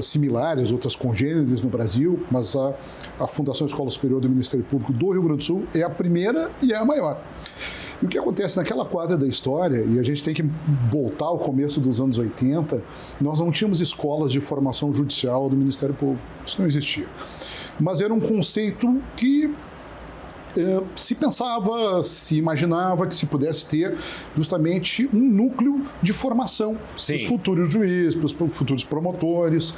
similares, outras congêneres no Brasil, mas a Fundação Escola Superior do Ministério Público do Rio Grande do Sul é a primeira e é a maior. E o que acontece naquela quadra da história, e a gente tem que voltar ao começo dos anos 80, nós não tínhamos escolas de formação judicial do Ministério Público. Isso não existia. Mas era um conceito que se pensava, se imaginava que se pudesse ter justamente um núcleo de formação para os futuros juízes, para os futuros promotores.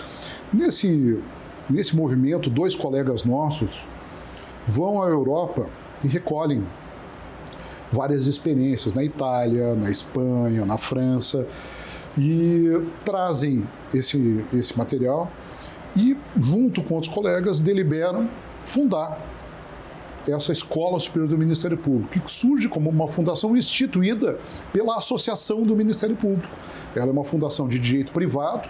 Nesse movimento, 2 colegas nossos vão à Europa e recolhem várias experiências na Itália, na Espanha, na França, e trazem esse material e, junto com outros colegas, deliberam fundar essa Escola Superior do Ministério Público, que surge como uma fundação instituída pela Associação do Ministério Público. Ela é uma fundação de direito privado,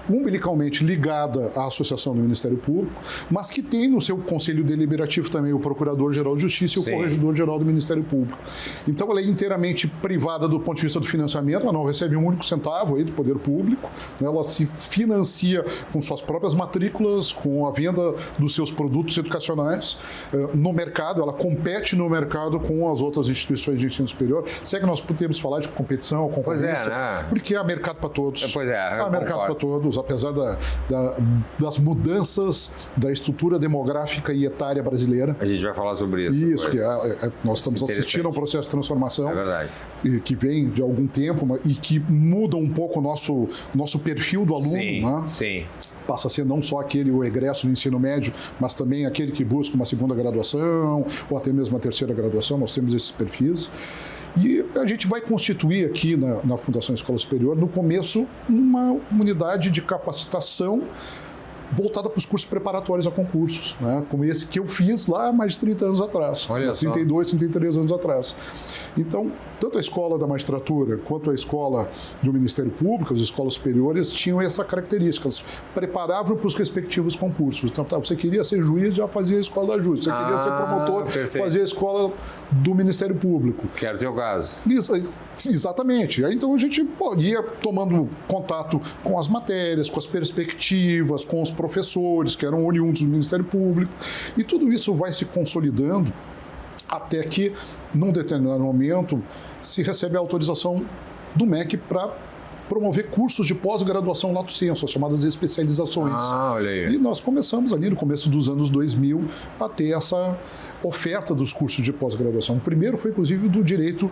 umbilicalmente ligada à Associação do Ministério Público, mas que tem no seu conselho deliberativo também o Procurador-Geral de Justiça e o Corregedor-Geral do Ministério Público. Então, ela é inteiramente privada do ponto de vista do financiamento, ela não recebe um único centavo aí do poder público, né? Ela se financia com suas próprias matrículas, com a venda dos seus produtos educacionais no mercado, ela compete no mercado com as outras instituições de ensino superior. Se é que nós podemos falar de competição ou concorrência, né? Porque há mercado para todos. Há mercado para todos, apesar das mudanças da estrutura demográfica e etária brasileira. A gente vai falar sobre isso. Isso, que nós estamos assistindo a um processo de transformação que vem de algum tempo e que muda um pouco o nosso perfil do aluno. Sim, né? sim. Passa a ser não só o egresso do ensino médio, mas também aquele que busca uma segunda graduação ou até mesmo uma terceira graduação. Nós temos esses perfis. E a gente vai constituir aqui na Fundação Escola Superior, no começo, uma unidade de capacitação voltada para os cursos preparatórios a concursos, né? Como esse que eu fiz lá há mais de 30 anos atrás, 32, 33 anos atrás. Então, tanto a escola da magistratura quanto a escola do Ministério Público, as escolas superiores, tinham essa característica, elas preparavam para os respectivos concursos. Então, você queria ser juiz, já fazia a escola da juiz. Você queria ser promotor, fazia a escola do Ministério Público. Que era o teu caso. Exatamente. Então, a gente ia tomando contato com as matérias, com as perspectivas, com os professores, que eram oriundos do Ministério Público, e tudo isso vai se consolidando até que, num determinado momento, se recebe a autorização do MEC para promover cursos de pós-graduação lato sensu, as chamadas especializações. Olha aí. E nós começamos ali no começo dos anos 2000 a ter essa oferta dos cursos de pós-graduação. O primeiro foi, inclusive, do direito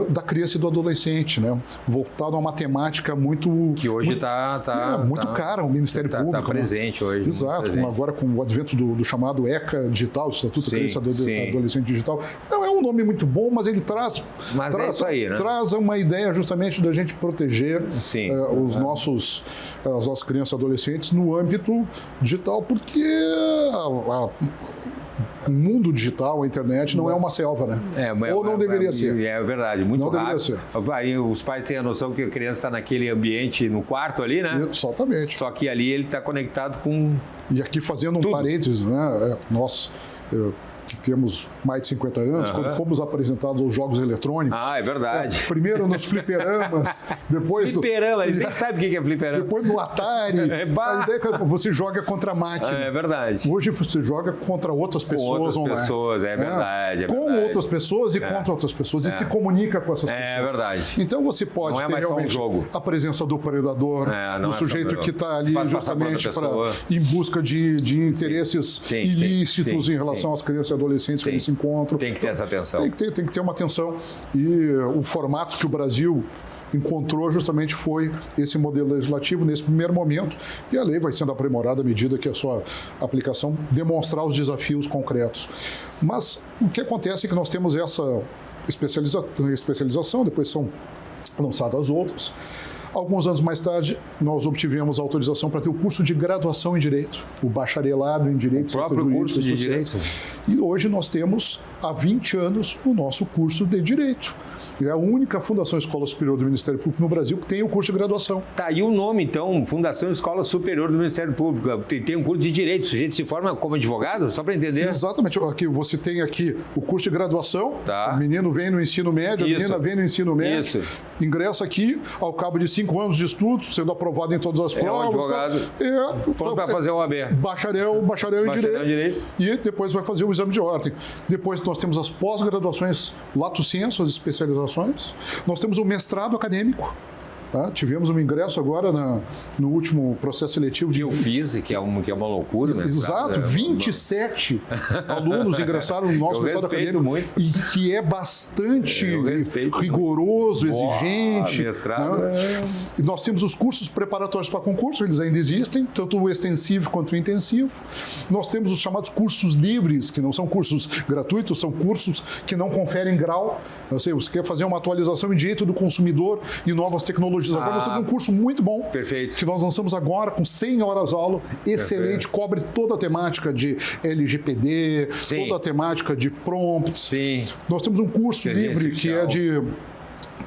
da criança e do adolescente, né? Voltado a uma temática muito... Que hoje está... muito cara ao Ministério Público. Está presente hoje. Exato. Presente. Agora, com o advento do chamado ECA digital, Estatuto da Criança e Adolescente Digital. Então, é um nome muito bom, mas ele traz isso aí, né? Traz uma ideia justamente da gente proteger as nossas crianças e adolescentes no âmbito digital, porque o mundo digital, a internet, não é uma selva, né? Ou não deveria ser. É verdade, muito rápido. Ser. Os pais têm a noção que a criança está naquele ambiente, no quarto ali, né? Exatamente. Só que ali ele está conectado com... E aqui fazendo um parênteses, né? Nós... que temos mais de 50 anos, quando fomos apresentados aos jogos eletrônicos. É verdade. Primeiro nos fliperamas, depois... Fliperama, eles nem sabem o que é fliperama. Depois do Atari. A ideia é que você joga contra a máquina. É verdade. Hoje você joga contra outras pessoas online. Pessoas, é verdade. Com outras pessoas e contra outras pessoas. E se comunica com essas pessoas. É verdade. Então você pode ter realmente a presença do predador, do sujeito que está ali justamente em busca de interesses ilícitos em relação às crianças e adolescentes que eles se encontram. Tem que ter essa atenção. Tem que ter uma atenção. E o formato que o Brasil encontrou justamente foi esse modelo legislativo nesse primeiro momento, e a lei vai sendo aprimorada à medida que a sua aplicação demonstrar os desafios concretos. Mas o que acontece é que nós temos essa especialização, depois são lançadas outras. Alguns anos mais tarde, nós obtivemos a autorização para ter o curso de graduação em Direito, o bacharelado em Direito. O próprio curso de Direito. E hoje nós temos, há 20 anos, o nosso curso de Direito. É a única Fundação Escola Superior do Ministério Público no Brasil que tem o curso de graduação. Tá aí o nome, então, Fundação Escola Superior do Ministério Público. Tem um curso de Direito, o sujeito se forma como advogado, só para entender. Exatamente. Aqui, você tem aqui o curso de graduação, tá. O menino vem no ensino médio, Isso. a menina vem no ensino médio, Isso. Ingressa aqui, ao cabo de 5 anos de estudos, sendo aprovado em todas as provas. Um advogado pronto para fazer o OAB. Bacharel em Direito. E depois vai fazer o exame de ordem. Depois nós temos as pós-graduações lato sensu, as especializações. Nós temos o mestrado acadêmico. Tá? Tivemos um ingresso agora no último processo seletivo. Que eu fiz, que é uma loucura, né? Exato, 27 alunos ingressaram no nosso mestrado acadêmico. Muito. E que é bastante rigoroso, exigente. Mestrado. Né? E nós temos os cursos preparatórios para concurso, eles ainda existem, tanto o extensivo quanto o intensivo. Nós temos os chamados cursos livres, que não são cursos gratuitos, são cursos que não conferem grau. Você quer fazer uma atualização em direito do consumidor e novas tecnologias. Agora nós temos um curso muito bom, perfeito, que nós lançamos agora com 100 horas aula, excelente, cobre toda a temática de LGPD, Sim. toda a temática de prompts. Sim. Nós temos um curso livre que é de,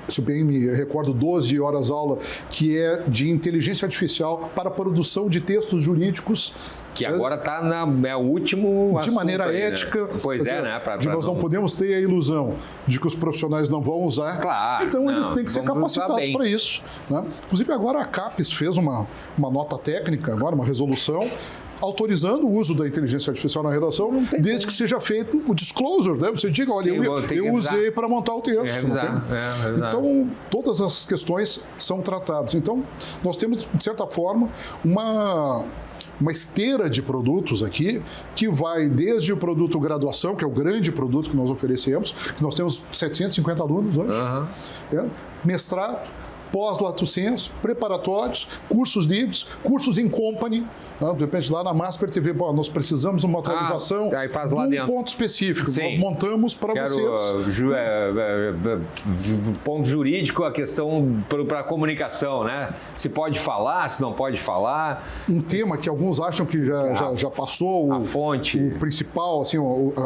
se eu bem me recordo, 12 horas aula, que é de inteligência artificial para a produção de textos jurídicos. Que agora está o último de maneira aí, ética. Né? Pois é, né? Nós não podemos ter a ilusão de que os profissionais não vão usar. Claro. Então eles têm que ser capacitados para isso. Né? Inclusive agora a CAPES fez uma nota técnica, agora uma resolução, autorizando o uso da inteligência artificial na redação, desde que seja feito o disclosure, né? Você diga, olha, eu usei para montar o texto. Então, todas as questões são tratadas. Então, nós temos, de certa forma, uma esteira de produtos aqui, que vai desde o produto graduação, que é o grande produto que nós oferecemos, que nós temos 750 alunos hoje, mestrado, pós-lato sensu, preparatórios, cursos livres, cursos in company. De repente, lá na Masper TV, nós precisamos de uma atualização de um ponto específico. Sim. Nós montamos para vocês. Ponto jurídico, a questão para a comunicação, né? Se pode falar, se não pode falar. Um tema que alguns acham que já passou a fonte. O principal, assim,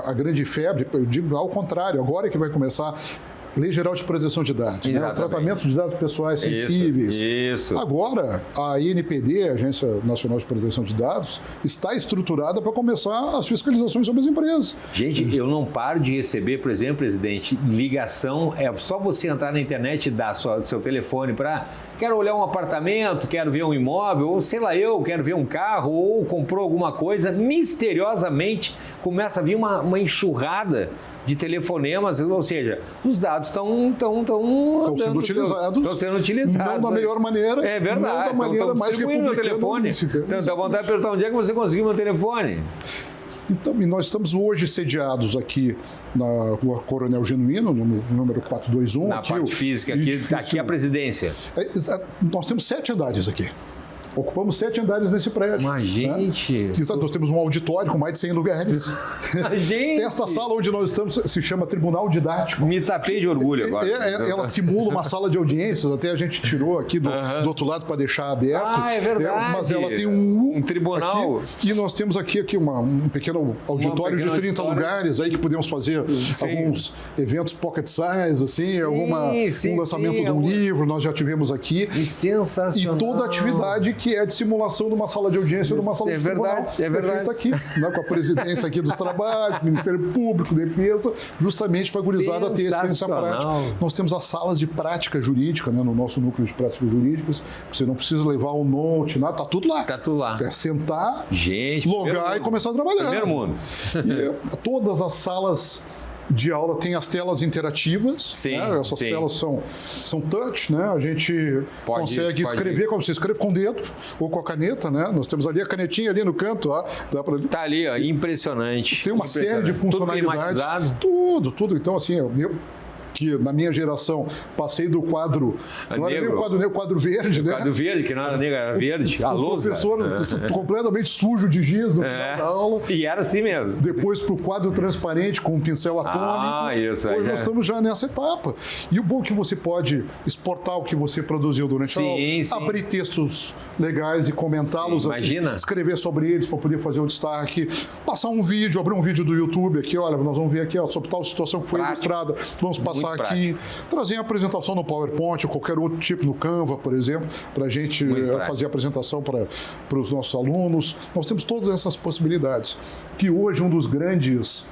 a grande febre, eu digo ao contrário, agora é que vai começar. Lei Geral de Proteção de Dados, né? O tratamento de dados pessoais sensíveis. Isso. Agora, a ANPD, a Agência Nacional de Proteção de Dados, está estruturada para começar as fiscalizações sobre as empresas. Gente, eu não paro de receber, por exemplo, presidente, ligação, é só você entrar na internet e dar seu telefone para quero olhar um apartamento, quero ver um imóvel, ou sei lá eu, quero ver um carro, ou comprou alguma coisa, misteriosamente começa a vir uma enxurrada de telefonemas, ou seja, os dados estão sendo utilizados. Não da melhor maneira. É verdade. Não da maneira mais republicana. Telefone. Então, dá vontade de perguntar onde é que você conseguiu meu telefone. Então, e nós estamos hoje sediados aqui na Rua Coronel Genuíno, no número 421. Na parte física, aqui a presidência. Nós temos 7 andares aqui. Ocupamos 7 andares nesse prédio. Mas, gente... Né? Nós temos um auditório com mais de 100 lugares. Gente! Esta sala onde nós estamos se chama Tribunal Didático. Me tapei de orgulho agora. Ela simula uma sala de audiências, até a gente tirou aqui do outro lado para deixar aberto. É verdade. Mas ela tem um tribunal. Aqui, e nós temos aqui um pequeno auditório de 30 lugares aí que podemos fazer alguns eventos pocket size, assim, um lançamento de um livro, nós já tivemos aqui. Sensacional. E toda a atividade que é de simulação de uma sala de audiência ou de uma sala de tribunal. É verdade. Feito aqui, né, com a presidência aqui dos trabalhos, Ministério Público, Defesa, justamente para a gurizada ter experiência prática. Nós temos as salas de prática jurídica, né, no nosso núcleo de práticas jurídicas. Você não precisa levar um note, nada, tá tudo lá. Tá tudo lá. É sentar, logar e começar a trabalhar. Primeiro mundo. E todas as salas de aula tem as telas interativas. Sim, né? Essas telas são touch, né? A gente consegue escrever, como você escreve com o dedo ou com a caneta, né? Nós temos ali a canetinha ali no canto, ó. Dá pra... Tá ali, ó, impressionante. Tem uma série de funcionalidades. Tudo. Então, assim, que na minha geração passei do quadro, não era nem o quadro negro, o quadro verde, né? O quadro verde, que não era negro, era verde, a lousa. O professor completamente sujo de giz no final da aula. E era assim mesmo. Depois para o quadro transparente com um pincel atômico. Isso aí. Hoje nós estamos já nessa etapa. E o bom é que você pode exportar o que você produziu durante a aula, abrir textos legais e comentá-los, imagina. Escrever sobre eles para poder fazer o destaque, passar um vídeo, abrir um vídeo do YouTube aqui, olha, nós vamos ver aqui, ó, sobre tal situação que foi ilustrada, vamos passar aqui, trazer a apresentação no PowerPoint ou qualquer outro tipo, no Canva, por exemplo, para a gente fazer a apresentação para os nossos alunos. Nós temos todas essas possibilidades, que hoje um dos grandes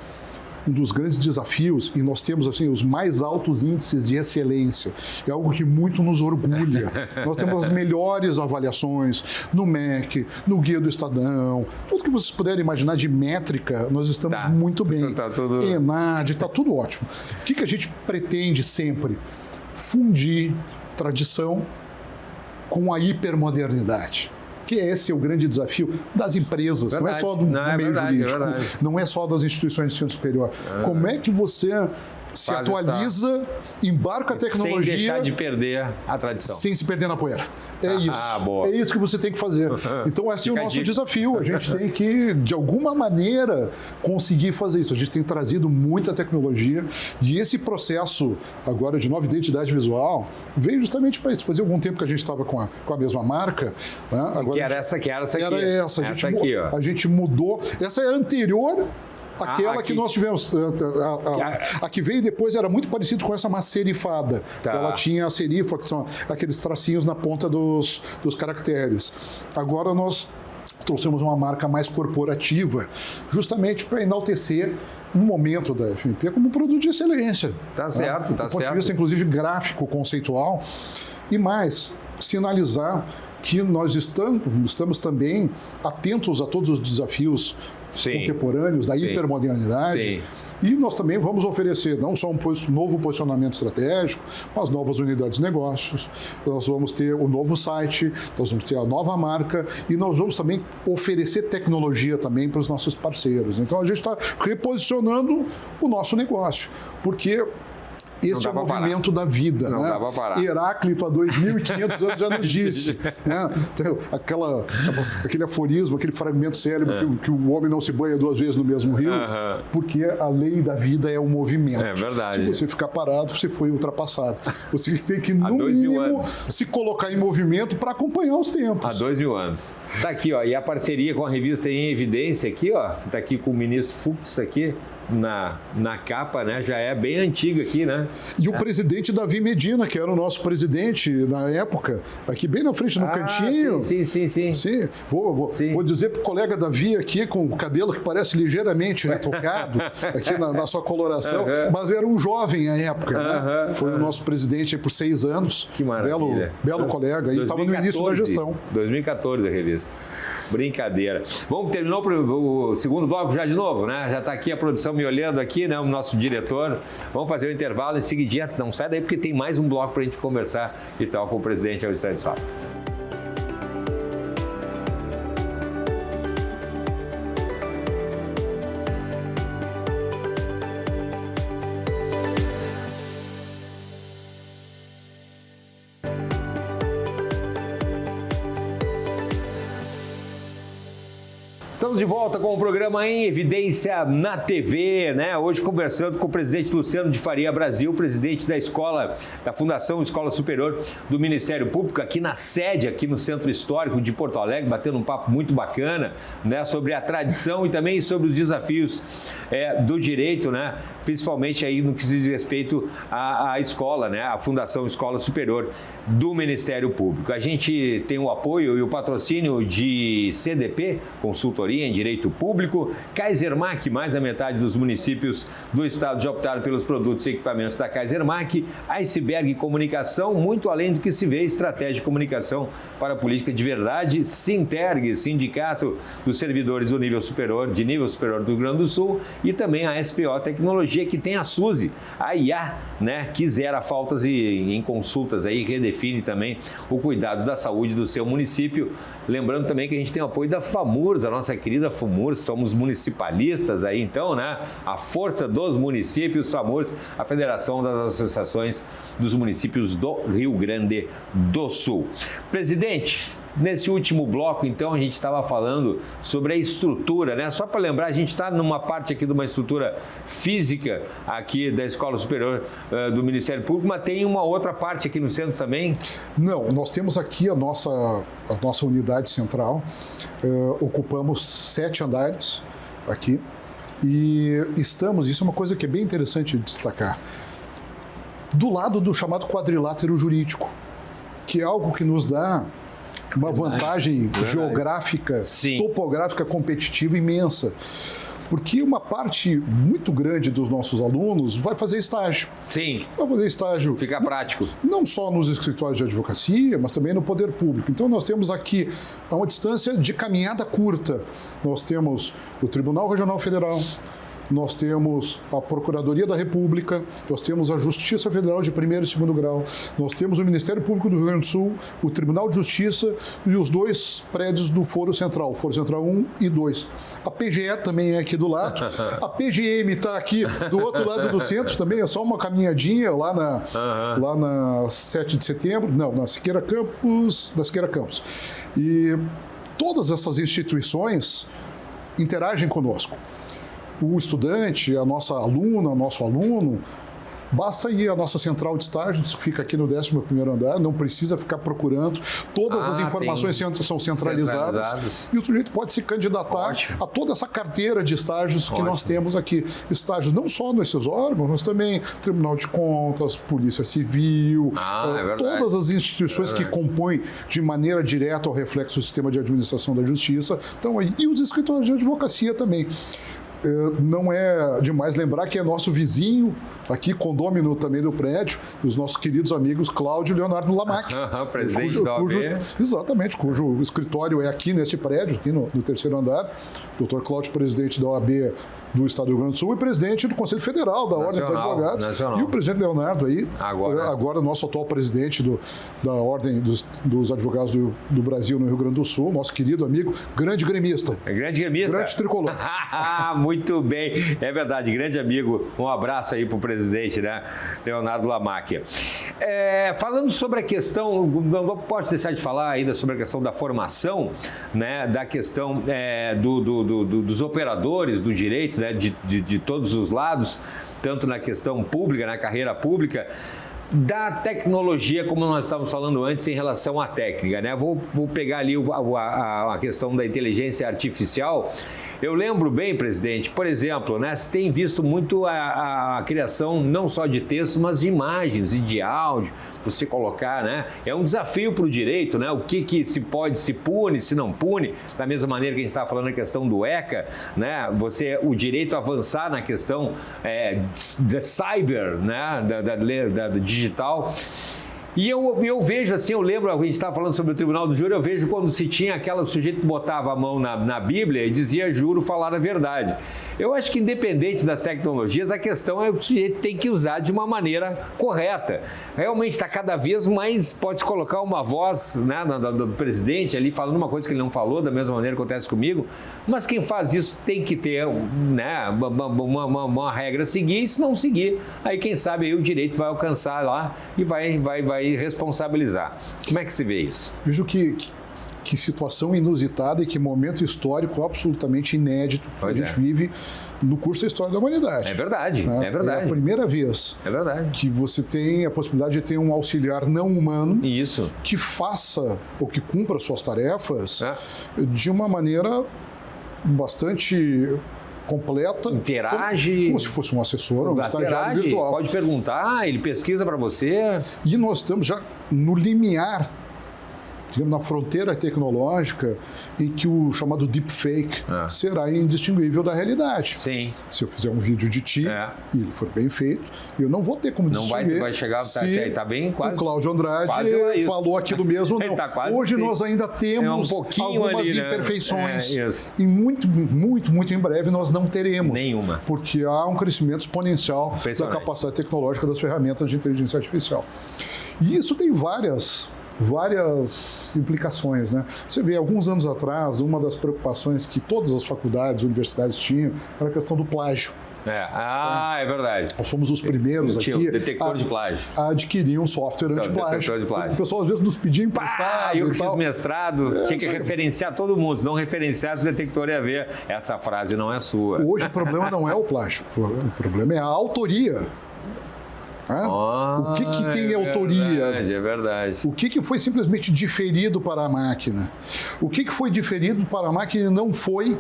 desafios, e nós temos assim os mais altos índices de excelência, é algo que muito nos orgulha. Nós temos as melhores avaliações no MEC, no Guia do Estadão, tudo que vocês puderem imaginar de métrica, nós estamos muito bem. Tudo... ENAD, está tudo ótimo. O que a gente pretende sempre? Fundir tradição com a hipermodernidade. Que esse é o grande desafio das empresas, não é só do meio jurídico, não é só das instituições de ensino superior. Como é que você se atualiza, embarca a tecnologia... Sem deixar de perder a tradição. Sem se perder na poeira. É isso. É isso que você tem que fazer. Então, esse é o nosso desafio. A gente tem que, de alguma maneira, conseguir fazer isso. A gente tem trazido muita tecnologia e esse processo agora de nova identidade visual veio justamente para isso. Fazia algum tempo que a gente estava com a mesma marca. Né? Agora que era essa aqui. Era essa. A gente mudou. Essa é a anterior... Aquela que nós tivemos, a que veio depois era muito parecido com essa serifada. Ela tinha a serifa, que são aqueles tracinhos na ponta dos caracteres. Agora nós trouxemos uma marca mais corporativa, justamente para enaltecer um momento da FMP como um produto de excelência. Tá certo, do ponto de vista, inclusive, gráfico, conceitual. E mais, sinalizar que nós estamos também atentos a todos os desafios contemporâneos da hipermodernidade. E nós também vamos oferecer não só um novo posicionamento estratégico, mas novas unidades de negócios, nós vamos ter o novo site, nós vamos ter a nova marca e nós vamos também oferecer tecnologia também para os nossos parceiros. Então a gente está reposicionando o nosso negócio, porque... Este é o movimento da vida. Não né? dá para parar. Heráclito, há 2.500 anos, já nos disse. Né? Aquele aforismo, aquele fragmento célebre que o homem não se banha 2 vezes no mesmo rio, porque a lei da vida é o movimento. É verdade. Se você ficar parado, você foi ultrapassado. Você tem que, no mínimo, se colocar em movimento para acompanhar os tempos. Há 2.000 anos. Está aqui, ó, e a parceria com a revista Em Evidência aqui, ó, está aqui com o ministro Fux aqui. Na capa, né? Já é bem antiga aqui, né? E o presidente Davi Medina, que era o nosso presidente na época, aqui bem na frente no cantinho. Sim. Vou dizer para o colega Davi aqui, com o cabelo que parece ligeiramente retocado, aqui na sua coloração, mas era um jovem à época, né? Foi o nosso presidente por 6 anos. Que maravilha. Belo colega, e estava no início da gestão. 2014 a revista. Brincadeira. Vamos terminar o segundo bloco já de novo, né? Já está aqui a produção me olhando aqui, né? O nosso diretor. Vamos fazer o intervalo em seguidinha. Não sai daí porque tem mais um bloco para a gente conversar e tal com o presidente Alexandre Sá. Estamos de volta com o programa Em Evidência na TV, né? Hoje conversando com o presidente Luciano de Faria Brasil, presidente da Fundação Escola Superior do Ministério Público, aqui na sede, aqui no Centro Histórico de Porto Alegre, batendo um papo muito bacana, né? Sobre a tradição e também sobre os desafios do direito, né? Principalmente aí no que diz respeito à escola, né? A Fundação Escola Superior do Ministério Público. A gente tem o apoio e o patrocínio de CDP, consultoria, em Direito Público. Kaisermac, mais da metade dos municípios do estado já optaram pelos produtos e equipamentos da Kaisermac. Iceberg Comunicação, muito além do que se vê, estratégia de comunicação para a política de verdade. Sinterg, Sindicato dos Servidores do nível superior, do Rio Grande do Sul, e também a SPO Tecnologia, que tem a Suzy, a IA, né, que zera faltas em consultas aí, redefine também o cuidado da saúde do seu município. Lembrando também que a gente tem o apoio da FAMURS, a nossa querida FAMURS, somos municipalistas aí então, né? A força dos municípios, FAMURS, a Federação das Associações dos Municípios do Rio Grande do Sul. Presidente, nesse último bloco, então, a gente estava falando sobre a estrutura, né? Só para lembrar, a gente está numa parte aqui de uma estrutura física aqui da Escola Superior do Ministério Público, mas tem uma outra parte aqui no centro também? Não, nós temos aqui a nossa unidade central, ocupamos 7 andares aqui e estamos, isso é uma coisa que é bem interessante de destacar, do lado do chamado quadrilátero jurídico, que é algo que nos dá uma vantagem geográfica, topográfica, competitiva imensa. Porque uma parte muito grande dos nossos alunos vai fazer estágio. Sim. Vai fazer estágio. Fica prático. Não só nos escritórios de advocacia, mas também no poder público. Então, nós temos aqui, a uma distância de caminhada curta, nós temos o Tribunal Regional Federal, nós temos a Procuradoria da República, nós temos a Justiça Federal de primeiro e segundo grau, nós temos o Ministério Público do Rio Grande do Sul, o Tribunal de Justiça e os 2 prédios do Foro Central, Foro Central 1 e 2. A PGE também é aqui do lado, a PGM está aqui do outro lado do centro também, é só uma caminhadinha lá na 7 de setembro, não, na Siqueira Campos, E todas essas instituições interagem conosco. O estudante, a nossa aluna, o nosso aluno, basta ir à nossa central de estágios, fica aqui no 11º andar, não precisa ficar procurando, todas as informações são centralizadas e o sujeito pode se candidatar a toda essa carteira de estágios que nós temos aqui. Estágios não só nesses órgãos, mas também Tribunal de Contas, Polícia Civil, todas as instituições que compõem de maneira direta ou reflexo o sistema de administração da justiça estão aí. E os escritórios de advocacia também. Não é demais lembrar que é nosso vizinho, aqui, condômino também do prédio, os nossos queridos amigos Cláudio e Leonardo Lamac. Presidente da OAB. Exatamente, cujo escritório é aqui neste prédio, aqui no 3º andar. Doutor Cláudio, presidente da OAB do Estado do Rio Grande do Sul e presidente do Conselho Federal da Ordem dos Advogados. Nacional. E o presidente Leonardo aí, agora nosso atual presidente da Ordem dos Advogados do Brasil no Rio Grande do Sul, nosso querido amigo, grande gremista. Grande gremista? Grande tricolor. Muito bem, é verdade, grande amigo. Um abraço aí para o presidente, né, Leonardo Lamac. Falando sobre a questão, não posso deixar de falar ainda sobre a questão da formação, né, da questão dos operadores do direito, né, de todos os lados, tanto na questão pública, na carreira pública, da tecnologia, como nós estávamos falando antes, em relação à técnica, né? Vou pegar ali a questão da inteligência artificial. Eu lembro bem, presidente, por exemplo, né, se tem visto muito a criação não só de textos, mas de imagens e de áudio, você colocar, né? É um desafio para o direito, né? O que se pode, se pune, se não pune, da mesma maneira que a gente estava falando na questão do ECA, né? O direito avançar na questão da cyber, né? Da digital. E eu vejo assim, eu lembro, a gente estava falando sobre o Tribunal do Júri, eu vejo quando se tinha o sujeito que botava a mão na Bíblia e dizia juro falar a verdade. Eu acho que independente das tecnologias, a questão é que o sujeito tem que usar de uma maneira correta. Realmente está cada vez mais, pode colocar uma voz, né, do presidente ali falando uma coisa que ele não falou, da mesma maneira que acontece comigo, mas quem faz isso tem que ter, né, uma regra a seguir, e se não seguir, aí quem sabe aí o direito vai alcançar lá e vai responsabilizar. Como é que se vê isso? Vejo que situação inusitada e que momento histórico absolutamente inédito que a gente vive no curso da História da Humanidade. É verdade, né? É verdade. É a primeira vez que você tem a possibilidade de ter um auxiliar não humano que faça ou que cumpra suas tarefas de uma maneira bastante completa. Interage. Como se fosse um assessor, um estagiário virtual. Pode perguntar, ele pesquisa para você. E nós estamos já no limiar digamos, na fronteira tecnológica em que o chamado deepfake será indistinguível da realidade. Sim. Se eu fizer um vídeo de ti e ele for bem feito, eu não vou ter como distinguir. Não vai chegar, tá bem quase. O Cláudio Andrade falou aquilo mesmo, não. Tá quase Hoje nós ainda temos algumas ali, imperfeições. Né? Isso. E muito em breve nós não teremos. Nenhuma. Porque há um crescimento exponencial da capacidade tecnológica das ferramentas de inteligência artificial. E isso tem várias implicações, né? Você vê, alguns anos atrás, uma das preocupações que todas as faculdades, universidades tinham era a questão do plágio. É verdade. Nós fomos os primeiros aqui detector de plágio. A adquirir um software antiplágio. O pessoal às vezes nos pedia emprestado. Eu que fiz mestrado, tinha que referenciar todo mundo. Se não referenciasse, o detector ia ver. Essa frase não é sua. Hoje o problema não é o plágio, o problema é a autoria. O que tem autoria? É verdade. O que foi simplesmente diferido para a máquina? O que foi diferido para a máquina e não foi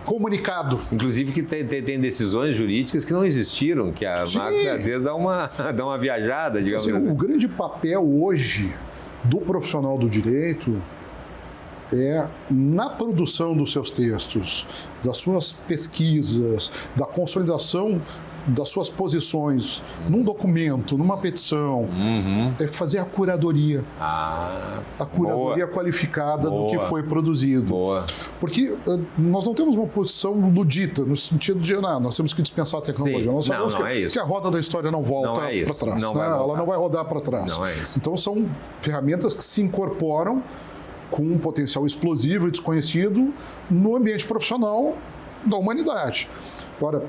comunicado? Inclusive que tem decisões jurídicas que não existiram, que a máquina às vezes dá uma viajada, digamos assim. O grande papel hoje do profissional do direito é na produção dos seus textos, das suas pesquisas, da consolidação das suas posições num documento, numa petição, é fazer a curadoria. A curadoria qualificada do que foi produzido. Porque nós não temos uma posição ludita, no sentido de, nós temos que dispensar a tecnologia. Nós sabemos que a roda da história não volta para trás. Ela não vai rodar para trás. Então, são ferramentas que se incorporam com um potencial explosivo e desconhecido no ambiente profissional da humanidade. Agora,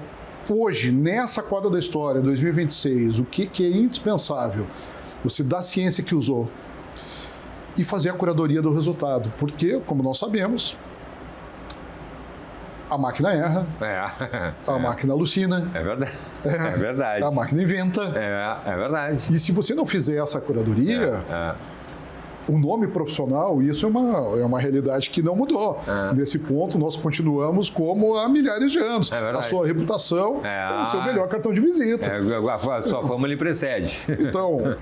hoje, nessa quadra da história, 2026, o que é indispensável? Você dá a ciência que usou e fazer a curadoria do resultado. Porque, como nós sabemos, a máquina erra, a máquina alucina. É verdade. É verdade. A máquina inventa. É verdade. E se você não fizer essa curadoria... O nome profissional, isso é uma realidade que não mudou. Nesse ponto, nós continuamos como há milhares de anos. A sua reputação é o seu melhor cartão de visita. A sua fama lhe precede. Então,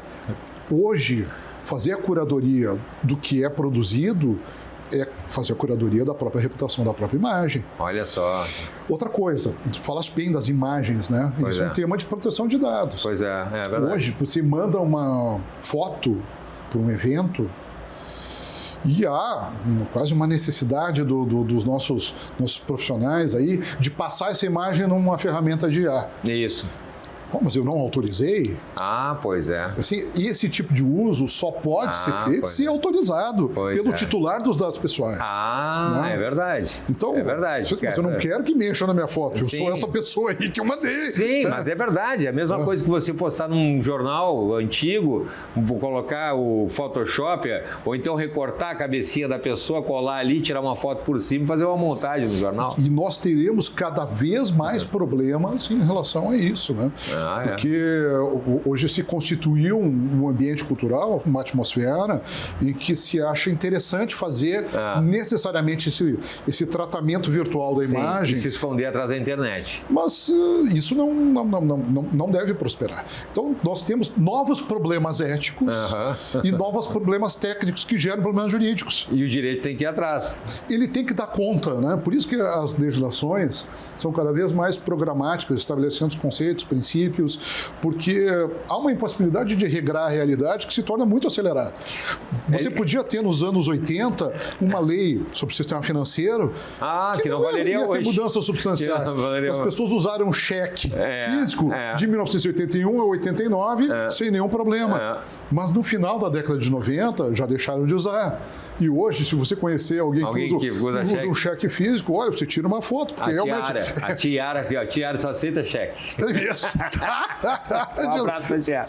hoje, fazer a curadoria do que é produzido é fazer a curadoria da própria reputação, da própria imagem. Olha só. Outra coisa, falas bem das imagens, né? Isso é um tema de proteção de dados. Pois é verdade. Hoje, você manda uma foto para um evento e há quase uma necessidade dos nossos profissionais aí de passar essa imagem numa ferramenta de IA. Isso. Mas eu não autorizei? Pois é. Assim, esse tipo de uso só pode ser feito se autorizado pelo titular dos dados pessoais. É verdade. Então, é verdade. Mas eu não quero que mexa na minha foto. Eu sou essa pessoa aí que eu mandei. Sim, mas é verdade. É a mesma coisa que você postar num jornal antigo, colocar o Photoshop, ou então recortar a cabecinha da pessoa, colar ali, tirar uma foto por cima e fazer uma montagem no jornal. E nós teremos cada vez mais problemas em relação a isso, né? Porque hoje se constituiu um ambiente cultural, uma atmosfera em que se acha interessante fazer necessariamente esse tratamento virtual da imagem. E se esconder atrás da internet. Mas isso não deve prosperar. Então, nós temos novos problemas éticos e novos problemas técnicos que geram problemas jurídicos. E o direito tem que ir atrás. Ele tem que dar conta, né? Por isso que as legislações são cada vez mais programáticas, estabelecendo os conceitos, princípios, porque há uma impossibilidade de regrar a realidade que se torna muito acelerada. Você podia ter nos anos 80 uma lei sobre o sistema financeiro que não valeria hoje. Ter mudanças substanciais. As pessoas usaram um cheque físico de 1981 a 89 sem nenhum problema. Mas no final da década de 90 já deixaram de usar. E hoje, se você conhecer alguém que usa um cheque físico, olha, você tira uma foto. Porque a tiara só aceita cheque. Um abraço pra tiara.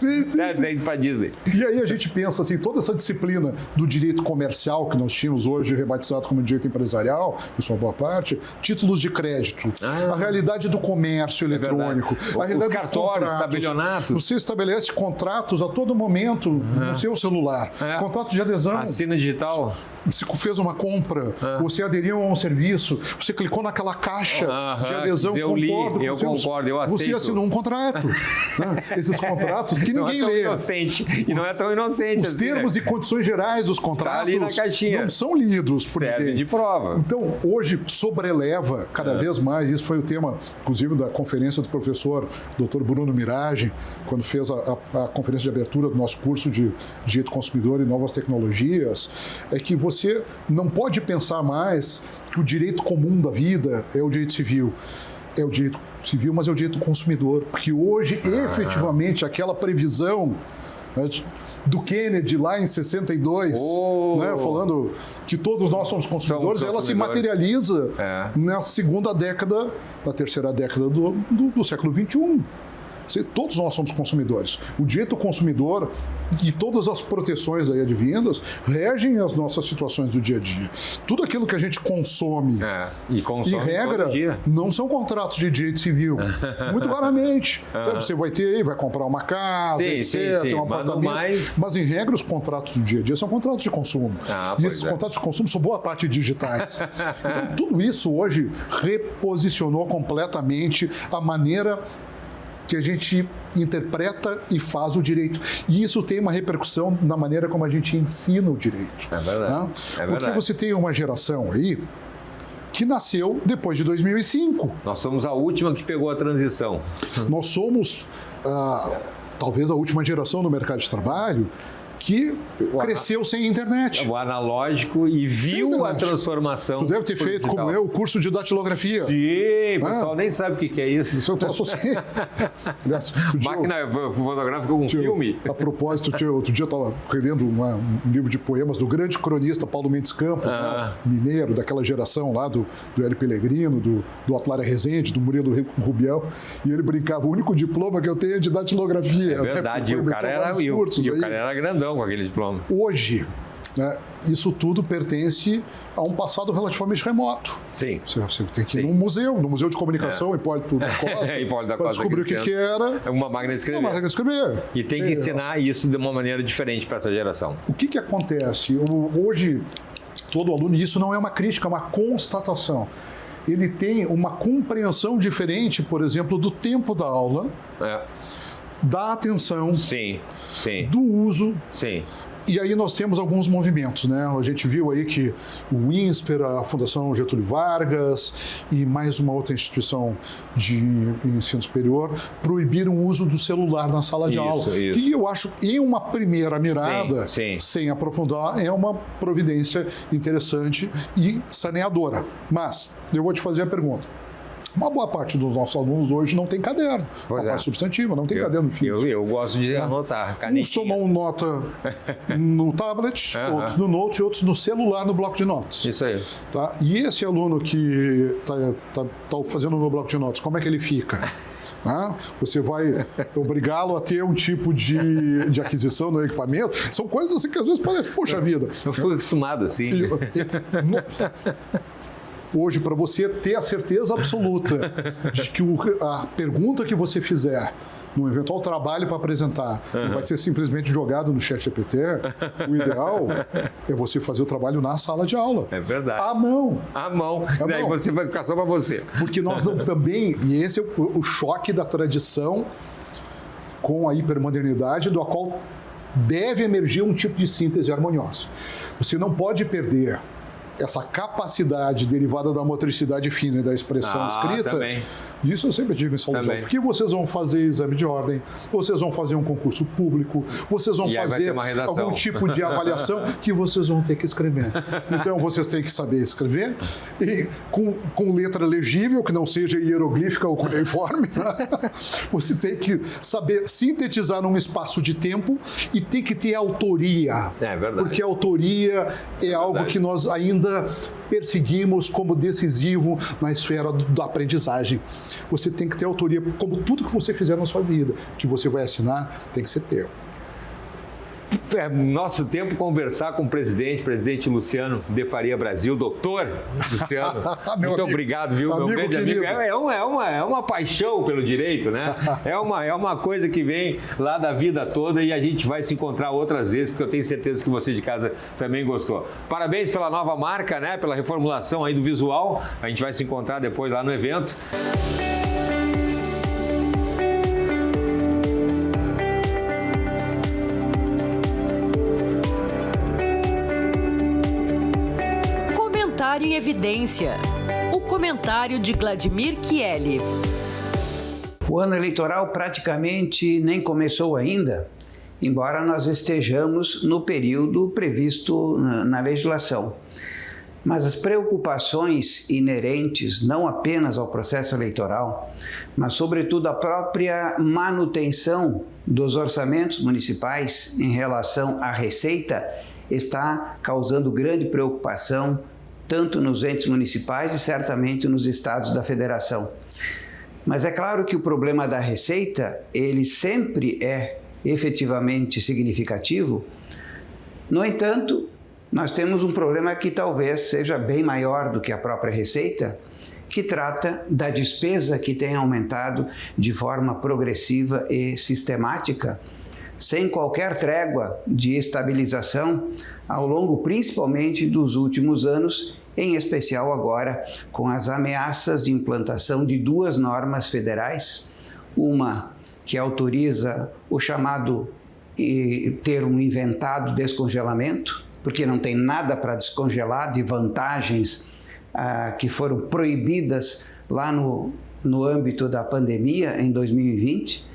Tem pra Disney. E aí a gente pensa assim, toda essa disciplina do direito comercial que nós tínhamos hoje, rebatizado como direito empresarial, em sua boa parte, títulos de crédito, a realidade do comércio eletrônico, a realidade os cartórios, tabelionatos. Você estabelece contratos a todo momento no seu celular. Contrato de adesão. Assina digital. você fez uma compra, você aderiu a um serviço, você clicou naquela caixa de adesão, eu concordo, eu aceito. Você assinou um contrato. Né? Esses contratos que ninguém lê. E não é tão inocente. Os termos e condições gerais dos contratos ali na caixinha. Não são lidos por Serve ninguém. de prova. Então, hoje, sobreleva cada vez mais, isso foi o tema, inclusive, da conferência do professor Dr. Bruno Mirage, quando fez a conferência de abertura do nosso curso de Direito Consumidor e Novas Tecnologias, é que você não pode pensar mais que o direito comum da vida é o direito civil. É o direito civil, mas é o direito do consumidor. Porque hoje, efetivamente, aquela previsão, né, do Kennedy lá em 62, né, falando que todos nós somos consumidores, ela se materializa na terceira década do século XXI. Todos nós somos consumidores. O direito do consumidor e todas as proteções aí advindas regem as nossas situações do dia a dia. Tudo aquilo que a gente consome e regra, não são contratos de direito civil. Muito raramente. Então, você vai ter aí, vai comprar uma casa, etc., um apartamento. Mas, em regra, os contratos do dia a dia são contratos de consumo. E esses contratos de consumo são boa parte digitais. Então, tudo isso hoje reposicionou completamente a maneira que a gente interpreta e faz o direito. E isso tem uma repercussão na maneira como a gente ensina o direito. É verdade. Né? Porque você tem uma geração aí que nasceu depois de 2005. Nós somos a última que pegou a transição. Nós somos, talvez, a última geração no mercado de trabalho que cresceu sem internet. O analógico e viu a transformação. Tu deve ter feito, digital, como eu, o curso de datilografia. Sim, o pessoal nem sabe o que é isso. Isso eu tô associando. Máquina fotográfica com filme. A propósito, outro dia eu estava relendo um livro de poemas do grande cronista Paulo Mendes Campos, né, mineiro, daquela geração lá do Hélio Pellegrino, do Atlário Rezende, do Murilo Rubiel, e ele brincava, o único diploma que eu tenho é de datilografia. É verdade, né? O cara era grandão com aquele diploma. Hoje, né, isso tudo pertence a um passado relativamente remoto. Sim. Você tem que ir no Museu de Comunicação, Hipólito da Costa, para descobrir o que era. É uma máquina de escrever. Uma máquina de escrever. E tem que ensinar isso de uma maneira diferente para essa geração. O que acontece? Hoje, todo aluno, e isso não é uma crítica, é uma constatação, ele tem uma compreensão diferente, por exemplo, do tempo da aula, da atenção, do uso. E aí nós temos alguns movimentos, né? A gente viu aí que o INSPER, a Fundação Getúlio Vargas e mais uma outra instituição de ensino superior proibiram o uso do celular na sala de aula. E eu acho, em uma primeira mirada, sem aprofundar, é uma providência interessante e saneadora. Mas eu vou te fazer a pergunta. Uma boa parte dos nossos alunos hoje não tem caderno. Uma parte substantiva, não tem caderno físico. Eu gosto de anotar, canetinha. Uns tomam nota no tablet, outros no note, outros no celular, no bloco de notas. Isso aí. Tá? E esse aluno que está fazendo no bloco de notas, como é que ele fica? Você vai obrigá-lo a ter um tipo de aquisição no equipamento? São coisas assim que às vezes parecem, poxa vida. Eu fui acostumado assim. Hoje, para você ter a certeza absoluta de que a pergunta que você fizer no eventual trabalho para apresentar não vai ser simplesmente jogado no ChatGPT, o ideal é você fazer o trabalho na sala de aula. É verdade. À mão. Daí você vai ficar só para você. Porque nós também, e esse é o choque da tradição com a hipermodernidade, do qual deve emergir um tipo de síntese harmoniosa. Você não pode perder essa capacidade derivada da motricidade fina e da expressão escrita. Também. Isso eu sempre digo em sala de aula. Porque vocês vão fazer exame de ordem, vocês vão fazer um concurso público, vocês vão fazer algum tipo de avaliação que vocês vão ter que escrever. Então, vocês têm que saber escrever e com letra legível, que não seja hieroglífica ou cuneiforme. Você tem que saber sintetizar num espaço de tempo e tem que ter autoria. É verdade. Porque a autoria é algo que nós ainda perseguimos como decisivo na esfera da aprendizagem. Você tem que ter autoria, como tudo que você fizer na sua vida, que você vai assinar, tem que ser teu. nosso tempo conversar com o presidente Luciano de Faria Brasil, doutor Luciano. Muito obrigado, viu, meu grande amigo. É uma paixão pelo direito, né? É uma coisa que vem lá da vida toda e a gente vai se encontrar outras vezes, porque eu tenho certeza que você de casa também gostou. Parabéns pela nova marca, né? Pela reformulação aí do visual. A gente vai se encontrar depois lá no evento. Comentário em Evidência. O comentário de Vladimir Chieli. O ano eleitoral praticamente nem começou ainda, embora nós estejamos no período previsto na legislação. Mas as preocupações inerentes não apenas ao processo eleitoral, mas sobretudo à própria manutenção dos orçamentos municipais em relação à receita está causando grande preocupação tanto nos entes municipais e certamente nos estados da federação. Mas é claro que o problema da receita, ele sempre é efetivamente significativo. No entanto, nós temos um problema que talvez seja bem maior do que a própria receita, que trata da despesa que tem aumentado de forma progressiva e sistemática, sem qualquer trégua de estabilização ao longo principalmente dos últimos anos, em especial agora com as ameaças de implantação de duas normas federais, uma que autoriza o chamado termo inventado descongelamento, porque não tem nada para descongelar de vantagens que foram proibidas lá no âmbito da pandemia em 2020,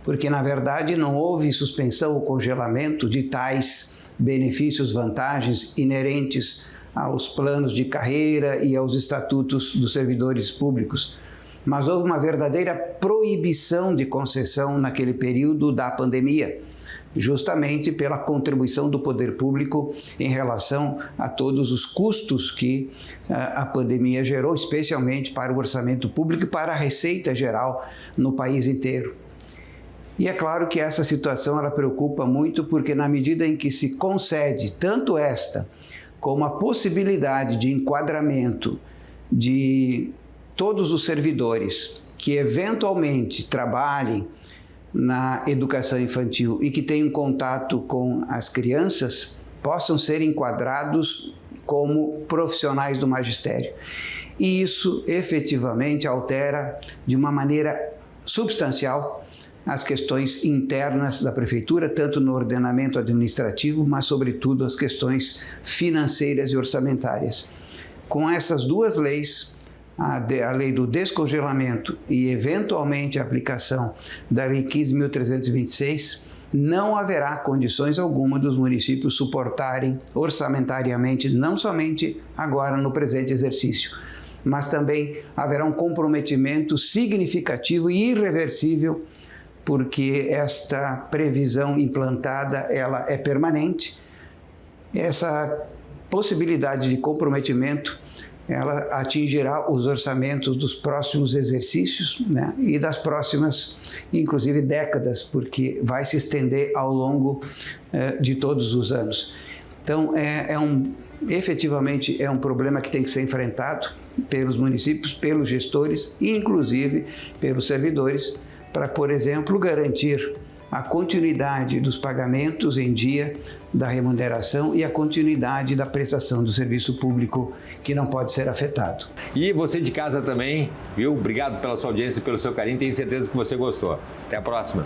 porque na verdade não houve suspensão ou congelamento de tais benefícios, vantagens inerentes aos planos de carreira e aos estatutos dos servidores públicos, mas houve uma verdadeira proibição de concessão naquele período da pandemia, justamente pela contribuição do poder público em relação a todos os custos que a pandemia gerou, especialmente para o orçamento público e para a receita geral no país inteiro. E é claro que essa situação ela preocupa muito porque na medida em que se concede tanto esta como a possibilidade de enquadramento de todos os servidores que eventualmente trabalhem na educação infantil e que tenham contato com as crianças, possam ser enquadrados como profissionais do magistério. E isso efetivamente altera de uma maneira substancial as questões internas da prefeitura, tanto no ordenamento administrativo, mas sobretudo as questões financeiras e orçamentárias. Com essas duas leis, a lei do descongelamento e eventualmente a aplicação da lei 15.326, não haverá condições alguma dos municípios suportarem orçamentariamente, não somente agora no presente exercício, mas também haverá um comprometimento significativo e irreversível, porque esta previsão implantada ela é permanente. Essa possibilidade de comprometimento ela atingirá os orçamentos dos próximos exercícios, né, e das próximas, inclusive, décadas, porque vai se estender ao longo de todos os anos. Então, efetivamente é um problema que tem que ser enfrentado pelos municípios, pelos gestores e, inclusive, pelos servidores, para, por exemplo, garantir a continuidade dos pagamentos em dia da remuneração e a continuidade da prestação do serviço público que não pode ser afetado. E você de casa também, viu? Obrigado pela sua audiência e pelo seu carinho, tenho certeza que você gostou. Até a próxima.